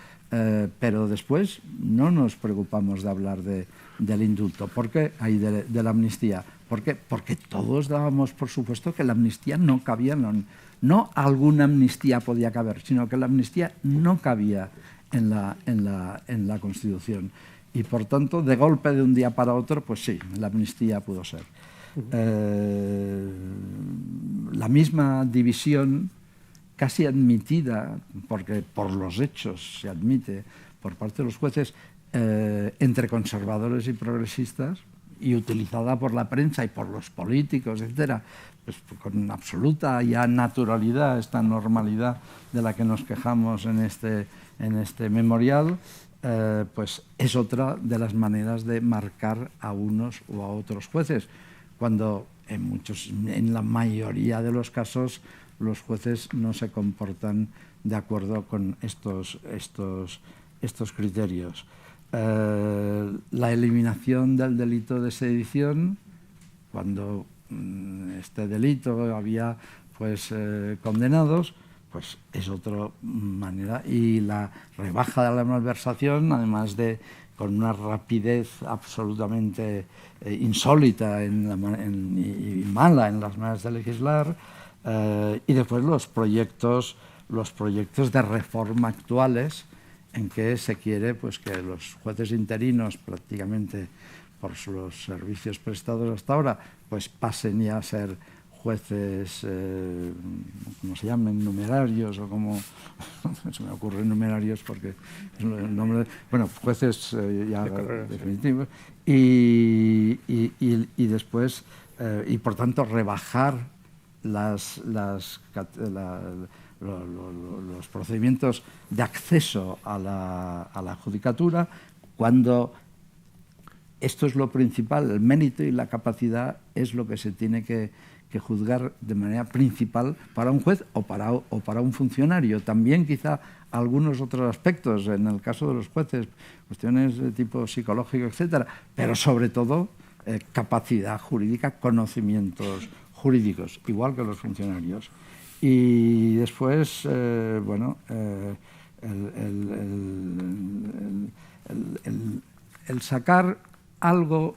pero después no nos preocupamos de hablar del indulto. ¿Por qué? De la amnistía. ¿Por qué? Porque todos dábamos por supuesto que la amnistía no cabía, no alguna amnistía podía caber, sino que la amnistía no cabía en la Constitución. Y por tanto, de golpe, de un día para otro, pues sí, la amnistía pudo ser. La misma división, casi admitida, porque por los hechos se admite por parte de los jueces, entre conservadores y progresistas, y utilizada por la prensa y por los políticos, etcétera, pues con absoluta ya naturalidad, esta normalidad de la que nos quejamos en este memorial, pues es otra de las maneras de marcar a unos o a otros jueces, cuando en la mayoría de los casos los jueces no se comportan de acuerdo con estos criterios. La eliminación del delito de sedición, cuando este delito había pues condenados, pues es otra manera. Y la rebaja de la malversación, además de con una rapidez absolutamente insólita y mala en las maneras de legislar, y después los proyectos de reforma actuales, en que se quiere pues que los jueces interinos, prácticamente por los servicios prestados hasta ahora, pues pasen ya a ser jueces, como se llamen, numerarios, o como se me ocurren numerarios porque es el nombre, bueno, jueces ya definitivos, y después, y por tanto rebajar los procedimientos de acceso a la judicatura, cuando esto es lo principal, el mérito y la capacidad es lo que se tiene que juzgar de manera principal para un juez o para un funcionario. También quizá algunos otros aspectos, en el caso de los jueces, cuestiones de tipo psicológico, etcétera, pero sobre todo capacidad jurídica, conocimientos jurídicos, igual que los funcionarios. Y después, bueno, el sacar algo,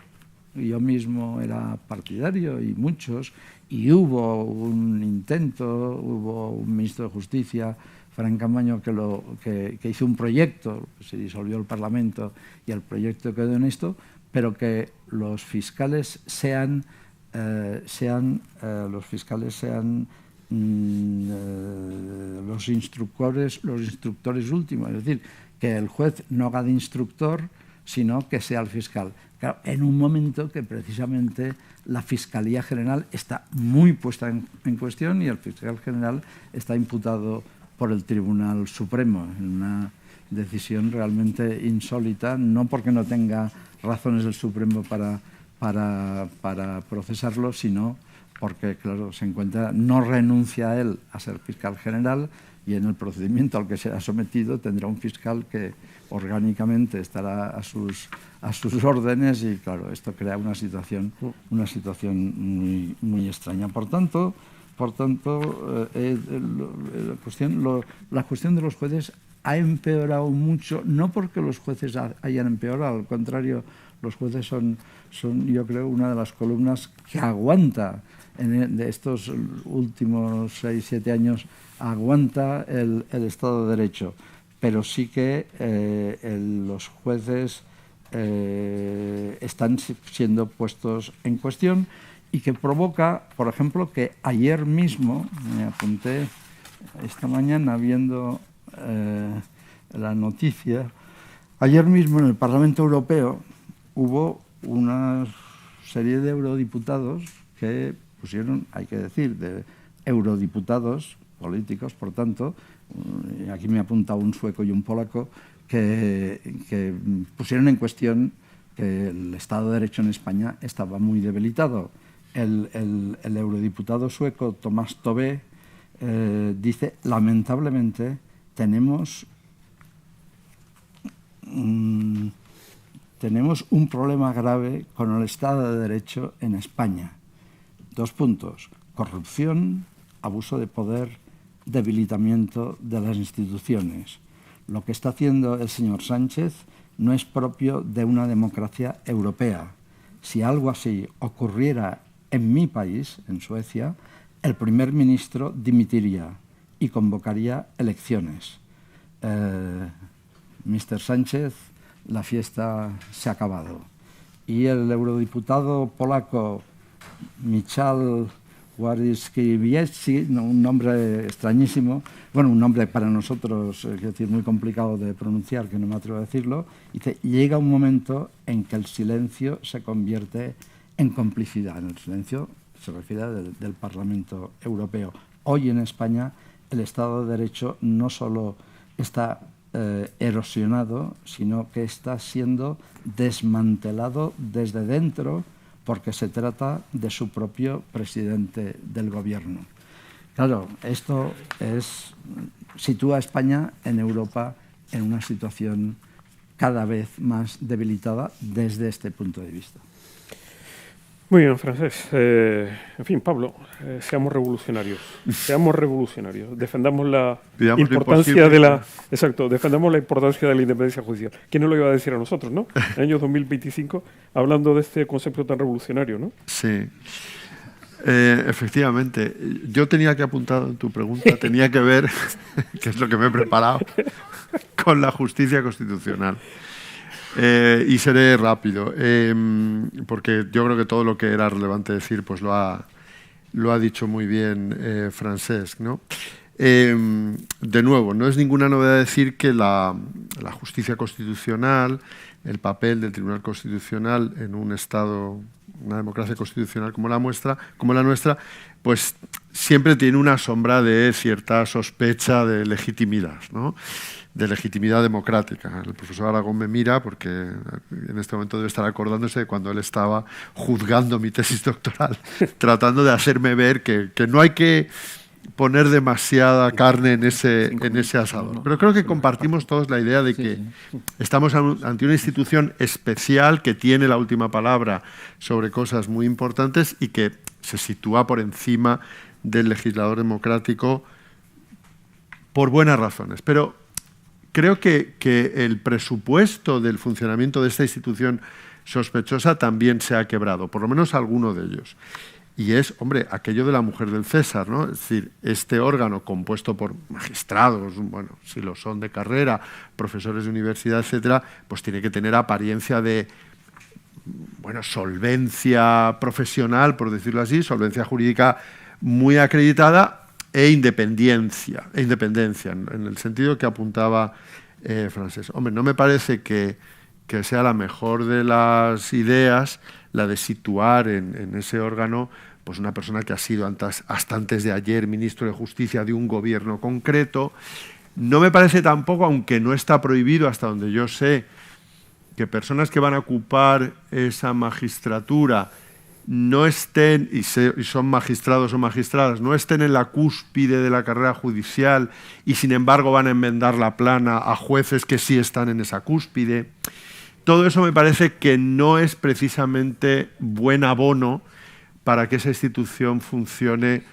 yo mismo era partidario y muchos, y hubo un intento, hubo un ministro de Justicia Frank Camaño, que hizo un proyecto, se disolvió el Parlamento y el proyecto quedó en esto, pero que los fiscales sean los instructores últimos, es decir, que el juez no haga de instructor, sino que sea el fiscal. Claro, en un momento que precisamente la Fiscalía General está muy puesta en cuestión y el fiscal general está imputado por el Tribunal Supremo en una decisión realmente insólita, no porque no tenga razones del Supremo para procesarlo, sino porque, claro, se encuentra, no renuncia a él a ser fiscal general y en el procedimiento al que será sometido tendrá un fiscal que orgánicamente estará a sus órdenes y, claro, esto crea una situación muy, muy extraña. Por tanto, la cuestión de los jueces ha empeorado mucho, no porque los jueces hayan empeorado, al contrario, los jueces son yo creo, una de las columnas que aguanta de estos últimos 6-7 años, aguanta el Estado de Derecho. Pero sí que los jueces están siendo puestos en cuestión y que provoca, por ejemplo, que ayer mismo, me apunté esta mañana viendo la noticia, ayer mismo en el Parlamento Europeo hubo una serie de eurodiputados que pusieron, hay que decir, de eurodiputados políticos, por tanto, aquí me apunta un sueco y un polaco, que pusieron en cuestión que el Estado de Derecho en España estaba muy debilitado. El eurodiputado sueco Tomás Tobé dice, lamentablemente, tenemos un problema grave con el Estado de Derecho en España. 2 puntos. Corrupción, abuso de poder, debilitamiento de las instituciones. Lo que está haciendo el señor Sánchez no es propio de una democracia europea. Si algo así ocurriera en mi país, en Suecia, el primer ministro dimitiría y convocaría elecciones. Mr. Sánchez, la fiesta se ha acabado. Y el eurodiputado polaco Michał Wojciechowski, un nombre extrañísimo, bueno, un nombre para nosotros, es decir, muy complicado de pronunciar, que no me atrevo a decirlo, dice, llega un momento en que el silencio se convierte en complicidad. En el silencio se refiere del Parlamento Europeo. Hoy en España el Estado de Derecho no solo está erosionado, sino que está siendo desmantelado desde dentro porque se trata de su propio presidente del gobierno. Claro, esto sitúa a España en Europa en una situación cada vez más debilitada desde este punto de vista. Muy bien, Francés. En fin, Pablo, seamos revolucionarios. Seamos revolucionarios. Defendamos la importancia de la... Exacto, defendamos la importancia de la independencia judicial. ¿Quién nos lo iba a decir a nosotros, no? En el año 2025, hablando de este concepto tan revolucionario, ¿no? Sí. Efectivamente. Yo tenía que apuntar en tu pregunta, tenía que ver, que es lo que me he preparado, con la justicia constitucional. Y seré rápido, porque yo creo que todo lo que era relevante decir pues lo ha dicho muy bien Francesc, ¿no? De nuevo, no es ninguna novedad decir que la justicia constitucional, el papel del Tribunal Constitucional en un Estado, una democracia constitucional como la nuestra, pues siempre tiene una sombra de cierta sospecha de legitimidad, ¿no? De legitimidad democrática. El profesor Aragón me mira porque en este momento debe estar acordándose de cuando él estaba juzgando mi tesis doctoral, tratando de hacerme ver que no hay que poner demasiada carne en ese asador. Pero creo que compartimos todos la idea de que estamos ante una institución especial que tiene la última palabra sobre cosas muy importantes y que se sitúa por encima del legislador democrático por buenas razones. Pero creo que el presupuesto del funcionamiento de esta institución sospechosa también se ha quebrado, por lo menos alguno de ellos. y es, hombre, aquello de la mujer del César, ¿no? Es decir, este órgano compuesto por magistrados, bueno, si lo son de carrera, profesores de universidad, etcétera, pues tiene que tener apariencia de, bueno, solvencia profesional, por decirlo así, solvencia jurídica muy acreditada e independencia, en el sentido que apuntaba Francesc. Hombre, no me parece que sea la mejor de las ideas la de situar en ese órgano pues una persona que ha sido hasta antes de ayer ministro de Justicia de un gobierno concreto. No me parece tampoco, aunque no está prohibido hasta donde yo sé, que personas que van a ocupar esa magistratura no estén, y son magistrados o magistradas, no estén en la cúspide de la carrera judicial y sin embargo van a enmendar la plana a jueces que sí están en esa cúspide. Todo eso me parece que no es precisamente buen abono para que esa institución funcione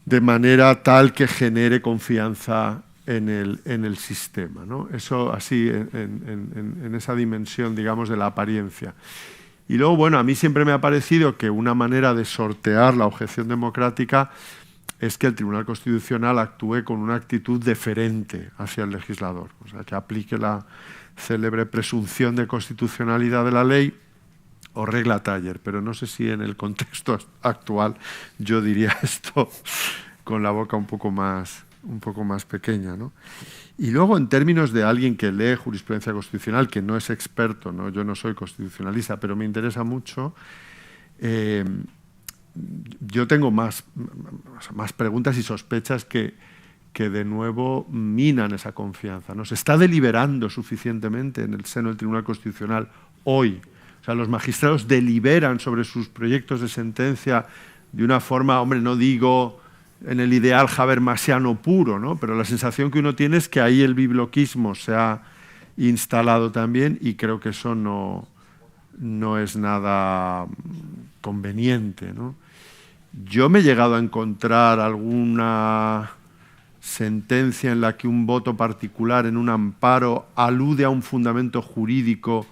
de manera tal que genere confianza en el sistema, ¿no? Eso así, en esa dimensión, digamos, de la apariencia. Y luego, bueno, a mí siempre me ha parecido que una manera de sortear la objeción democrática es que el Tribunal Constitucional actúe con una actitud deferente hacia el legislador, o sea, que aplique la célebre presunción de constitucionalidad de la ley o regla Taller, pero no sé si en el contexto actual yo diría esto con la boca un poco más pequeña, ¿no? Y luego, en términos de alguien que lee jurisprudencia constitucional, que no es experto, ¿no? Yo no soy constitucionalista, pero me interesa mucho, yo tengo más preguntas y sospechas que de nuevo minan esa confianza, ¿no? ¿Se está deliberando suficientemente en el seno del Tribunal Constitucional hoy? O sea, los magistrados deliberan sobre sus proyectos de sentencia de una forma, hombre, no digo en el ideal habermasiano puro, ¿no? Pero la sensación que uno tiene es que ahí el bibloquismo se ha instalado también y creo que eso no es nada conveniente, ¿no? Yo me he llegado a encontrar alguna sentencia en la que un voto particular en un amparo alude a un fundamento jurídico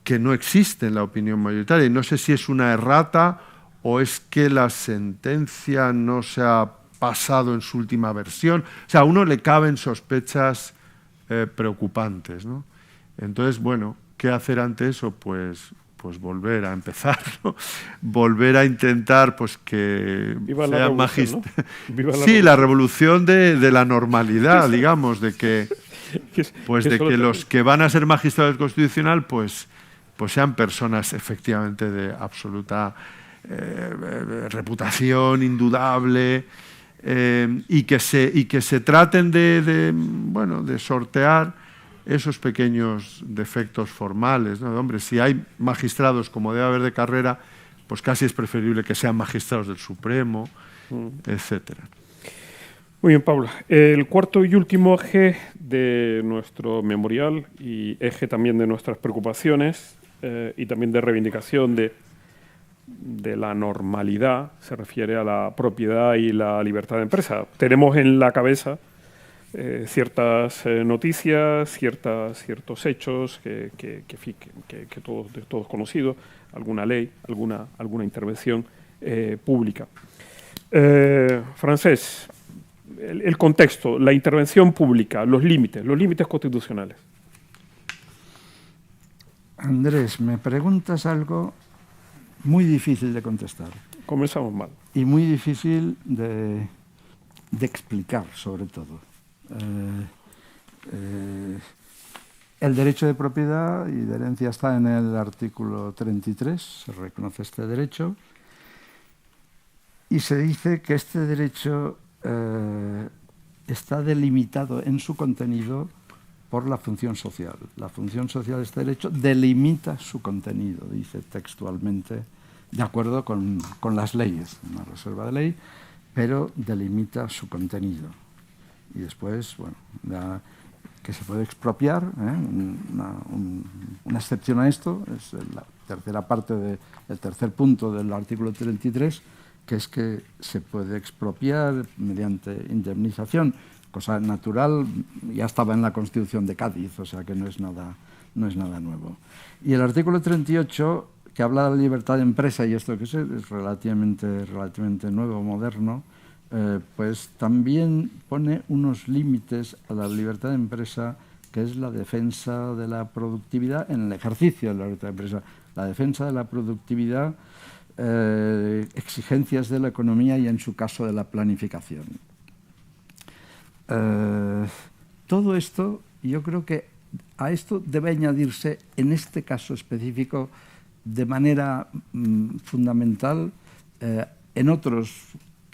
que no existe en la opinión mayoritaria. Y no sé si es una errata o es que la sentencia no se ha pasado en su última versión. O sea, a uno le caben sospechas preocupantes, ¿no? Entonces, bueno, ¿qué hacer ante eso? Pues volver a empezar, ¿no? Volver a intentar pues que sea magistrado. ¿No? Sí, la revolución de la normalidad, digamos, de que los que van a ser magistrados constitucional pues sean personas efectivamente de absoluta reputación indudable y que se traten de sortear esos pequeños defectos formales, ¿no? Hombre, si hay magistrados como debe haber de carrera, pues casi es preferible que sean magistrados del Supremo, etcétera. Muy bien, Pablo. El cuarto y último eje de nuestro memorial y eje también de nuestras preocupaciones y también de reivindicación de la normalidad se refiere a la propiedad y la libertad de empresa. Tenemos en la cabeza ciertas noticias, ciertos hechos que todos conocidos, alguna ley, alguna intervención pública. Francesc, el contexto, la intervención pública, los límites constitucionales. Andrés, me preguntas algo muy difícil de contestar. Comenzamos mal. Y muy difícil de explicar, sobre todo. El derecho de propiedad y de herencia está en el artículo 33, se reconoce este derecho, y se dice que este derecho está delimitado en su contenido por la función social. La función social de este derecho delimita su contenido, dice textualmente, de acuerdo con las leyes, una reserva de ley, pero delimita su contenido. Y después, bueno, que se puede expropiar, una excepción a esto, es la tercera parte del tercer punto del artículo 33, que es que se puede expropiar mediante indemnización, cosa natural, ya estaba en la Constitución de Cádiz, o sea que no es nada no es nada nuevo. Y el artículo 38, que habla de la libertad de empresa, y esto que es relativamente nuevo, moderno, pues también pone unos límites a la libertad de empresa, que es la defensa de la productividad en el ejercicio de la libertad de empresa, la defensa de la productividad, exigencias de la economía y, en su caso, de la planificación. Todo esto, yo creo que a esto debe añadirse, en este caso específico, de manera fundamental, en otros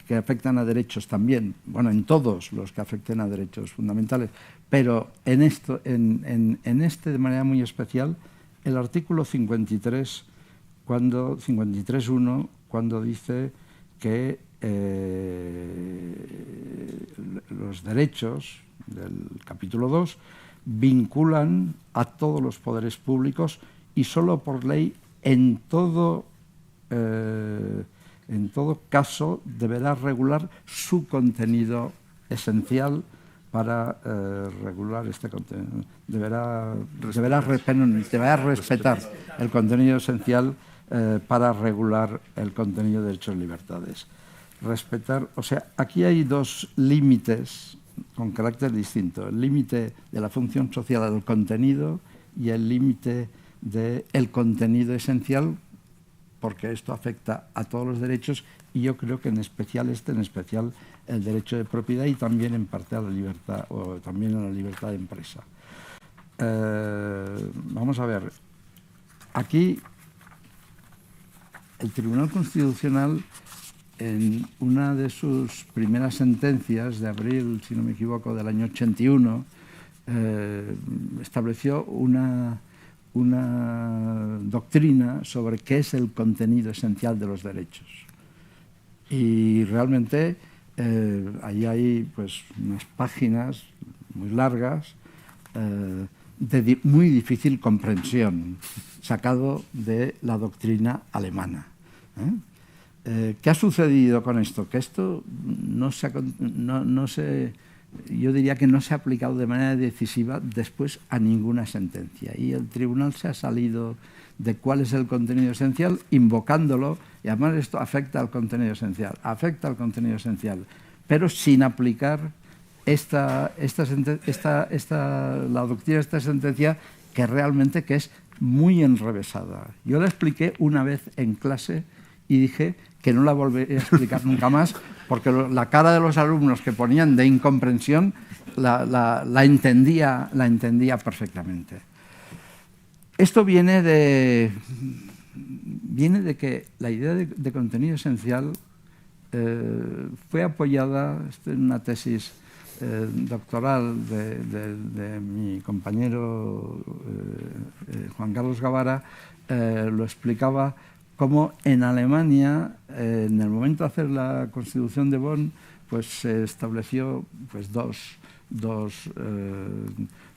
que afectan a derechos también, bueno, en todos los que afecten a derechos fundamentales, pero en este de manera muy especial, el artículo 53.1, cuando dice que los derechos del capítulo 2 vinculan a todos los poderes públicos y solo por ley en todo caso deberá regular su contenido esencial para regular este contenido. Deberá respetar el contenido esencial para regular el contenido de derechos y libertades. Respetar, o sea, aquí hay dos límites con carácter distinto: el límite de la función social del contenido y el límite del contenido esencial, porque esto afecta a todos los derechos, y yo creo que en especial el derecho de propiedad y también en parte a la libertad, o también a la libertad de empresa. Vamos a ver, aquí el Tribunal Constitucional, en una de sus primeras sentencias de abril, si no me equivoco, del año 81, estableció una doctrina sobre qué es el contenido esencial de los derechos. Y realmente ahí hay pues unas páginas muy largas de muy difícil comprensión, sacado de la doctrina alemana. ¿Qué ha sucedido con esto? Que esto yo diría que no se ha aplicado de manera decisiva después a ninguna sentencia. Y el tribunal se ha salido de cuál es el contenido esencial, invocándolo, y además esto afecta al contenido esencial, pero sin aplicar la doctrina de esta sentencia, que realmente es muy enrevesada. Yo la expliqué una vez en clase y dije que no la volveré a explicar nunca más, porque la cara de los alumnos que ponían de incomprensión la entendía perfectamente. Esto viene de que la idea de contenido esencial fue apoyada en una tesis doctoral de mi compañero Juan Carlos Guevara. Lo explicaba cómo en Alemania, en el momento de hacer la Constitución de Bonn, pues se estableció pues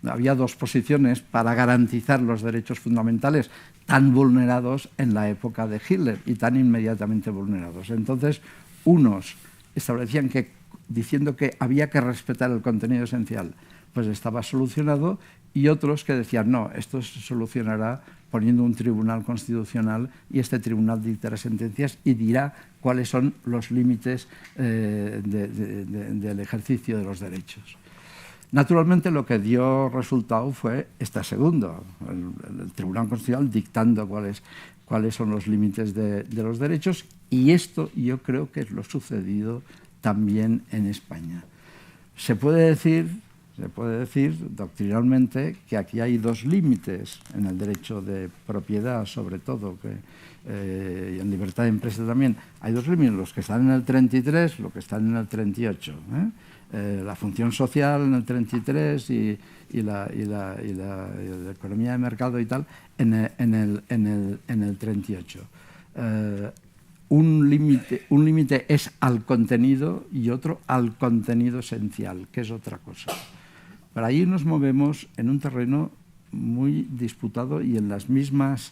había dos posiciones para garantizar los derechos fundamentales tan vulnerados en la época de Hitler y tan inmediatamente vulnerados. Entonces, unos establecían que, diciendo que había que respetar el contenido esencial, pues estaba solucionado, y otros que decían, no, esto se solucionará poniendo un tribunal constitucional, y este tribunal dictará sentencias y dirá cuáles son los límites del ejercicio de los derechos. Naturalmente, lo que dio resultado fue este segundo, el Tribunal Constitucional dictando cuáles son los límites de los derechos, y esto yo creo que es lo sucedido también en España. Se puede decir doctrinalmente que aquí hay dos límites en el derecho de propiedad, sobre todo, y en libertad de empresa también. Hay dos límites, los que están en el 33, los que están en el 38. La función social en el 33 y la economía de mercado y tal en el 38. Un límite es al contenido y otro al contenido esencial, que es otra cosa. Pero ahí nos movemos en un terreno muy disputado, y en las mismas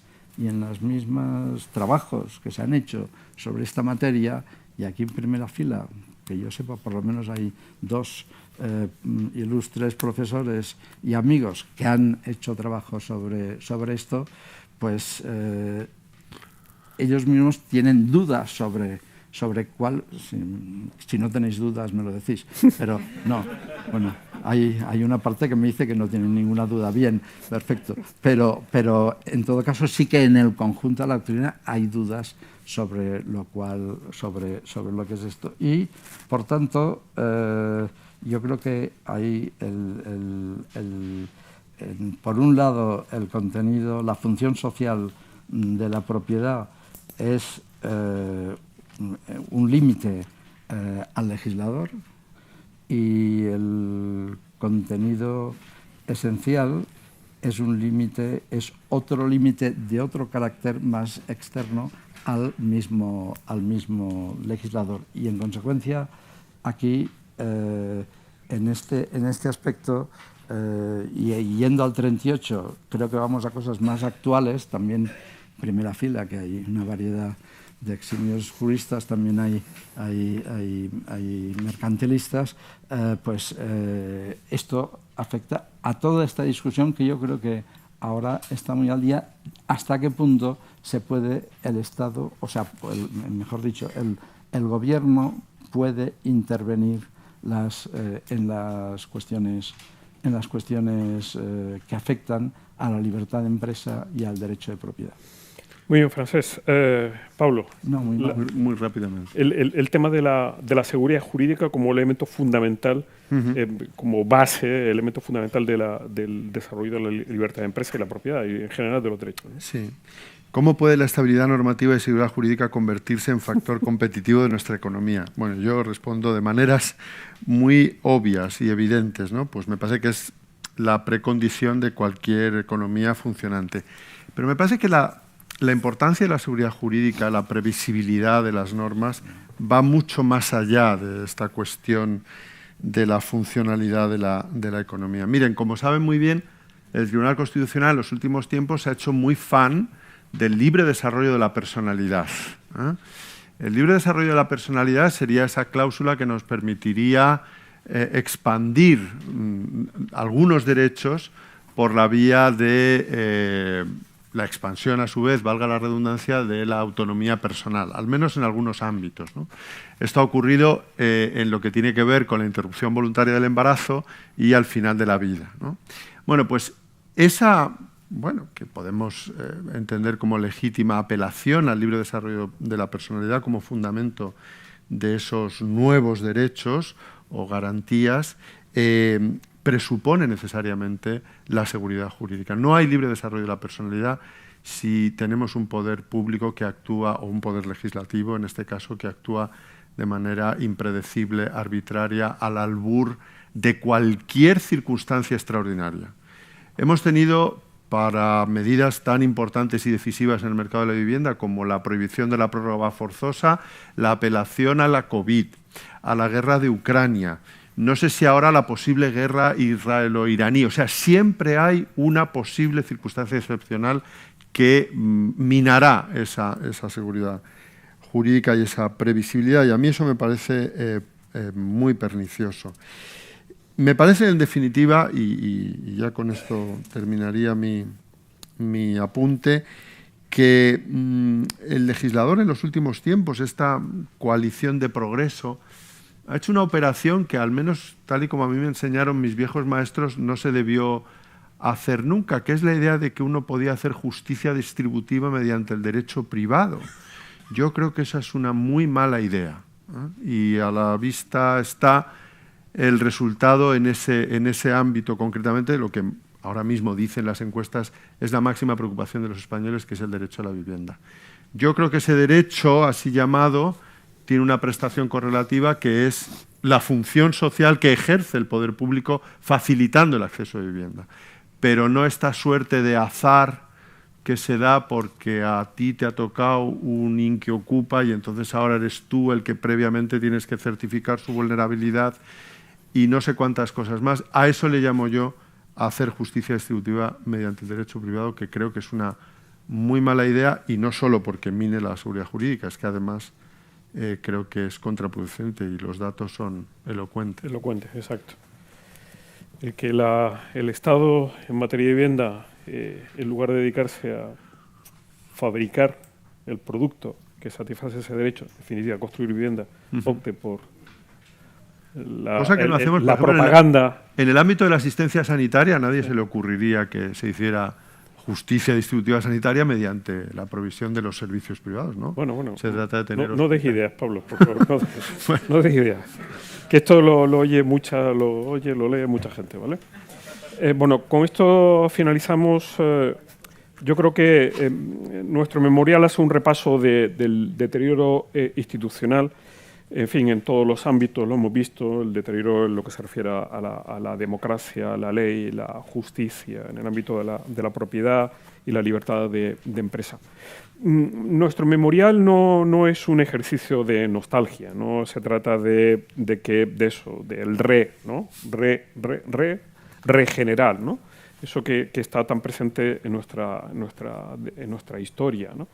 trabajos que se han hecho sobre esta materia, y aquí en primera fila que yo sepa, por lo menos hay 2 ilustres profesores y amigos que han hecho trabajo sobre esto, pues ellos mismos tienen dudas sobre cuál, si no tenéis dudas me lo decís, pero no, bueno, hay una parte que me dice que no tienen ninguna duda, bien, perfecto, pero en todo caso sí que en el conjunto de la doctrina hay dudas sobre lo que es esto, y por tanto yo creo que hay por un lado el contenido, la función social de la propiedad es un límite al legislador, y el contenido esencial es otro límite de otro carácter más externo al mismo legislador, y en consecuencia aquí en este aspecto y yendo al 38 creo que vamos a cosas más actuales, también primera fila, que hay una variedad de eximios juristas, también hay mercantilistas, pues esto afecta a toda esta discusión que yo creo que ahora está muy al día, hasta qué punto se puede el Estado, o sea, mejor dicho, el gobierno puede intervenir en las cuestiones que afectan a la libertad de empresa y al derecho de propiedad. Muy bien, Francesc. Pablo. No, muy rápidamente. El tema de la seguridad jurídica como elemento fundamental, como base, elemento fundamental del desarrollo de la libertad de empresa y la propiedad y en general de los derechos, ¿no? Sí. ¿Cómo puede la estabilidad normativa y seguridad jurídica convertirse en factor competitivo de nuestra economía? Bueno, yo respondo de maneras muy obvias y evidentes, ¿no? Pues me parece que es la precondición de cualquier economía funcionante. Pero me parece que la importancia de la seguridad jurídica, la previsibilidad de las normas, va mucho más allá de esta cuestión de la funcionalidad de la economía. Miren, como saben muy bien, el Tribunal Constitucional en los últimos tiempos se ha hecho muy fan del libre desarrollo de la personalidad, ¿eh? El libre desarrollo de la personalidad sería esa cláusula que nos permitiría expandir algunos derechos por la vía de la expansión, a su vez, valga la redundancia, de la autonomía personal, al menos en algunos ámbitos, ¿no? Esto ha ocurrido en lo que tiene que ver con la interrupción voluntaria del embarazo y al final de la vida, ¿no? Bueno, pues que podemos entender como legítima apelación al libre desarrollo de la personalidad como fundamento de esos nuevos derechos o garantías, presupone necesariamente la seguridad jurídica. No hay libre desarrollo de la personalidad si tenemos un poder público que actúa, o un poder legislativo, en este caso, que actúa de manera impredecible, arbitraria, al albur de cualquier circunstancia extraordinaria. Hemos tenido, para medidas tan importantes y decisivas en el mercado de la vivienda como la prohibición de la prórroga forzosa, la apelación a la COVID, a la guerra de Ucrania, no sé si ahora la posible guerra israelo-iraní. O sea, siempre hay una posible circunstancia excepcional que minará esa seguridad jurídica y esa previsibilidad, y a mí eso me parece muy pernicioso. Me parece, en definitiva, y ya con esto terminaría mi apunte, que el legislador en los últimos tiempos, esta coalición de progreso, ha hecho una operación que, al menos tal y como a mí me enseñaron mis viejos maestros, no se debió hacer nunca, que es la idea de que uno podía hacer justicia distributiva mediante el derecho privado. Yo creo que esa es una muy mala idea, ¿eh? Y a la vista está el resultado en ese ámbito, concretamente lo que ahora mismo dicen las encuestas es la máxima preocupación de los españoles, que es el derecho a la vivienda. Yo creo que ese derecho, así llamado, tiene una prestación correlativa, que es la función social que ejerce el poder público facilitando el acceso a vivienda. Pero no esta suerte de azar que se da porque a ti te ha tocado un inquiocupa y entonces ahora eres tú el que previamente tienes que certificar su vulnerabilidad y no sé cuántas cosas más. A eso le llamo yo hacer justicia distributiva mediante el derecho privado, que creo que es una muy mala idea, y no solo porque mine la seguridad jurídica, es que además creo que es contraproducente y los datos son elocuentes. Elocuentes, exacto. El que el Estado en materia de vivienda, en lugar de dedicarse a fabricar el producto que satisface ese derecho, en definitiva, construir vivienda, opte por la propaganda. En el ámbito de la asistencia sanitaria, a nadie se le ocurriría que se hiciera justicia distributiva sanitaria mediante la provisión de los servicios privados, ¿no? Bueno. Se trata de tener... No des ideas, Pablo, por favor. No des ideas. Que esto lo lee mucha gente, ¿vale? Bueno, con esto finalizamos. Yo creo que nuestro memorial hace un repaso del deterioro institucional. En fin, en todos los ámbitos lo hemos visto, el deterioro en lo que se refiere a la democracia, la ley, la justicia, en el ámbito de la propiedad y la libertad de empresa. Nuestro memorial no es un ejercicio de nostalgia, no se trata de eso, del regenerar, ¿no? Eso que está tan presente en nuestra historia, ¿no?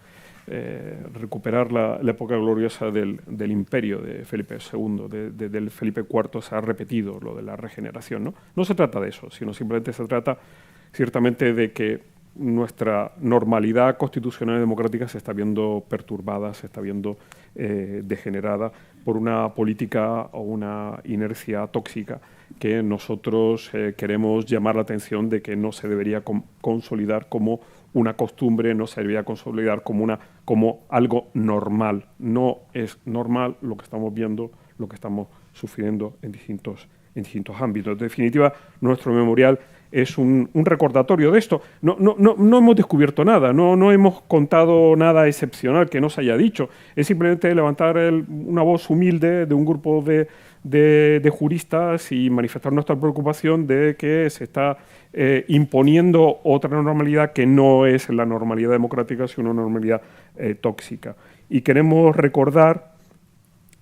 Recuperar la época gloriosa del imperio de Felipe II, del Felipe IV se ha repetido lo de la regeneración, ¿no? No se trata de eso, sino simplemente se trata ciertamente de que nuestra normalidad constitucional y democrática se está viendo perturbada, se está viendo degenerada por una política o una inercia tóxica que nosotros queremos llamar la atención de que no se debería consolidar como una costumbre, no se debería consolidar como algo normal. No es normal lo que estamos viendo, lo que estamos sufriendo en distintos ámbitos. En definitiva, nuestro memorial es un recordatorio de esto. No hemos descubierto nada, no hemos contado nada excepcional que no se haya dicho. Es simplemente levantar una voz humilde de un grupo de juristas y manifestar nuestra preocupación de que se está imponiendo otra normalidad que no es la normalidad democrática, sino una normalidad tóxica. Y queremos recordar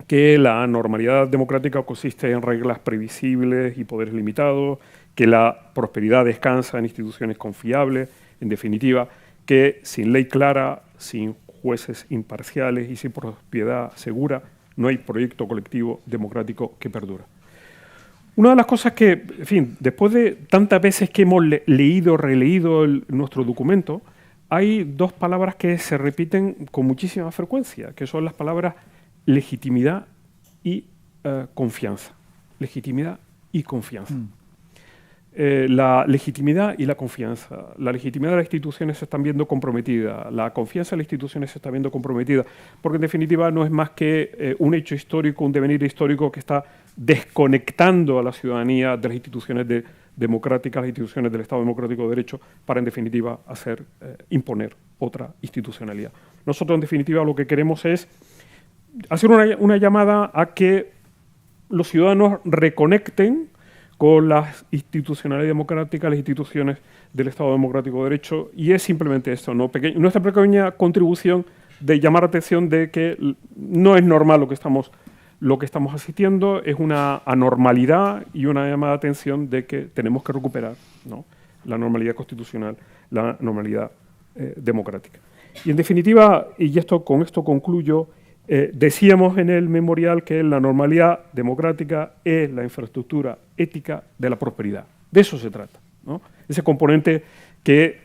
que la normalidad democrática consiste en reglas previsibles y poderes limitados, que la prosperidad descansa en instituciones confiables, en definitiva, que sin ley clara, sin jueces imparciales y sin propiedad segura, no hay proyecto colectivo democrático que perdura. Una de las cosas que, en fin, después de tantas veces que hemos leído, releído nuestro documento, hay dos palabras que se repiten con muchísima frecuencia, que son las palabras legitimidad y confianza. Legitimidad y confianza. La legitimidad y la confianza. La legitimidad de las instituciones se están viendo comprometida, la confianza en las instituciones se está viendo comprometida, porque en definitiva no es más que un hecho histórico, un devenir histórico que está desconectando a la ciudadanía de las instituciones democráticas, las instituciones del Estado Democrático de Derecho, para en definitiva imponer otra institucionalidad. Nosotros en definitiva lo que queremos es hacer una llamada a que los ciudadanos reconecten con las institucionalidades democráticas, las instituciones del Estado Democrático de Derecho, y es simplemente esto, ¿no? Nuestra pequeña contribución de llamar la atención de que no es normal lo que estamos asistiendo, es una anormalidad y una llamada de atención de que tenemos que recuperar, ¿no?, la normalidad constitucional, la normalidad democrática. Y en definitiva, y con esto concluyo, decíamos en el memorial que la normalidad democrática es la infraestructura ética de la prosperidad. De eso se trata, ¿no? Ese componente que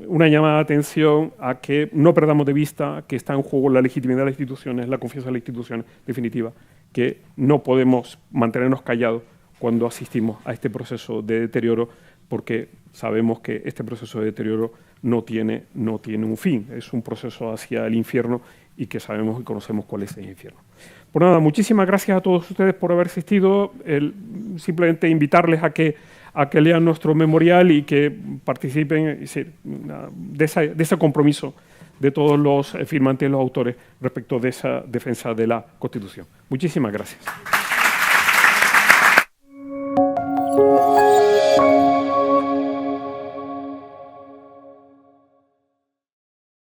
una llamada de atención a que no perdamos de vista que está en juego la legitimidad de las instituciones, la confianza en las instituciones, definitiva, que no podemos mantenernos callados cuando asistimos a este proceso de deterioro, porque sabemos que este proceso de deterioro no tiene un fin, es un proceso hacia el infierno y que sabemos y conocemos cuál es el infierno. Por nada, muchísimas gracias a todos ustedes por haber asistido. Simplemente invitarles a que lean nuestro memorial y que participen de ese compromiso de todos los firmantes y los autores respecto de esa defensa de la Constitución. Muchísimas gracias.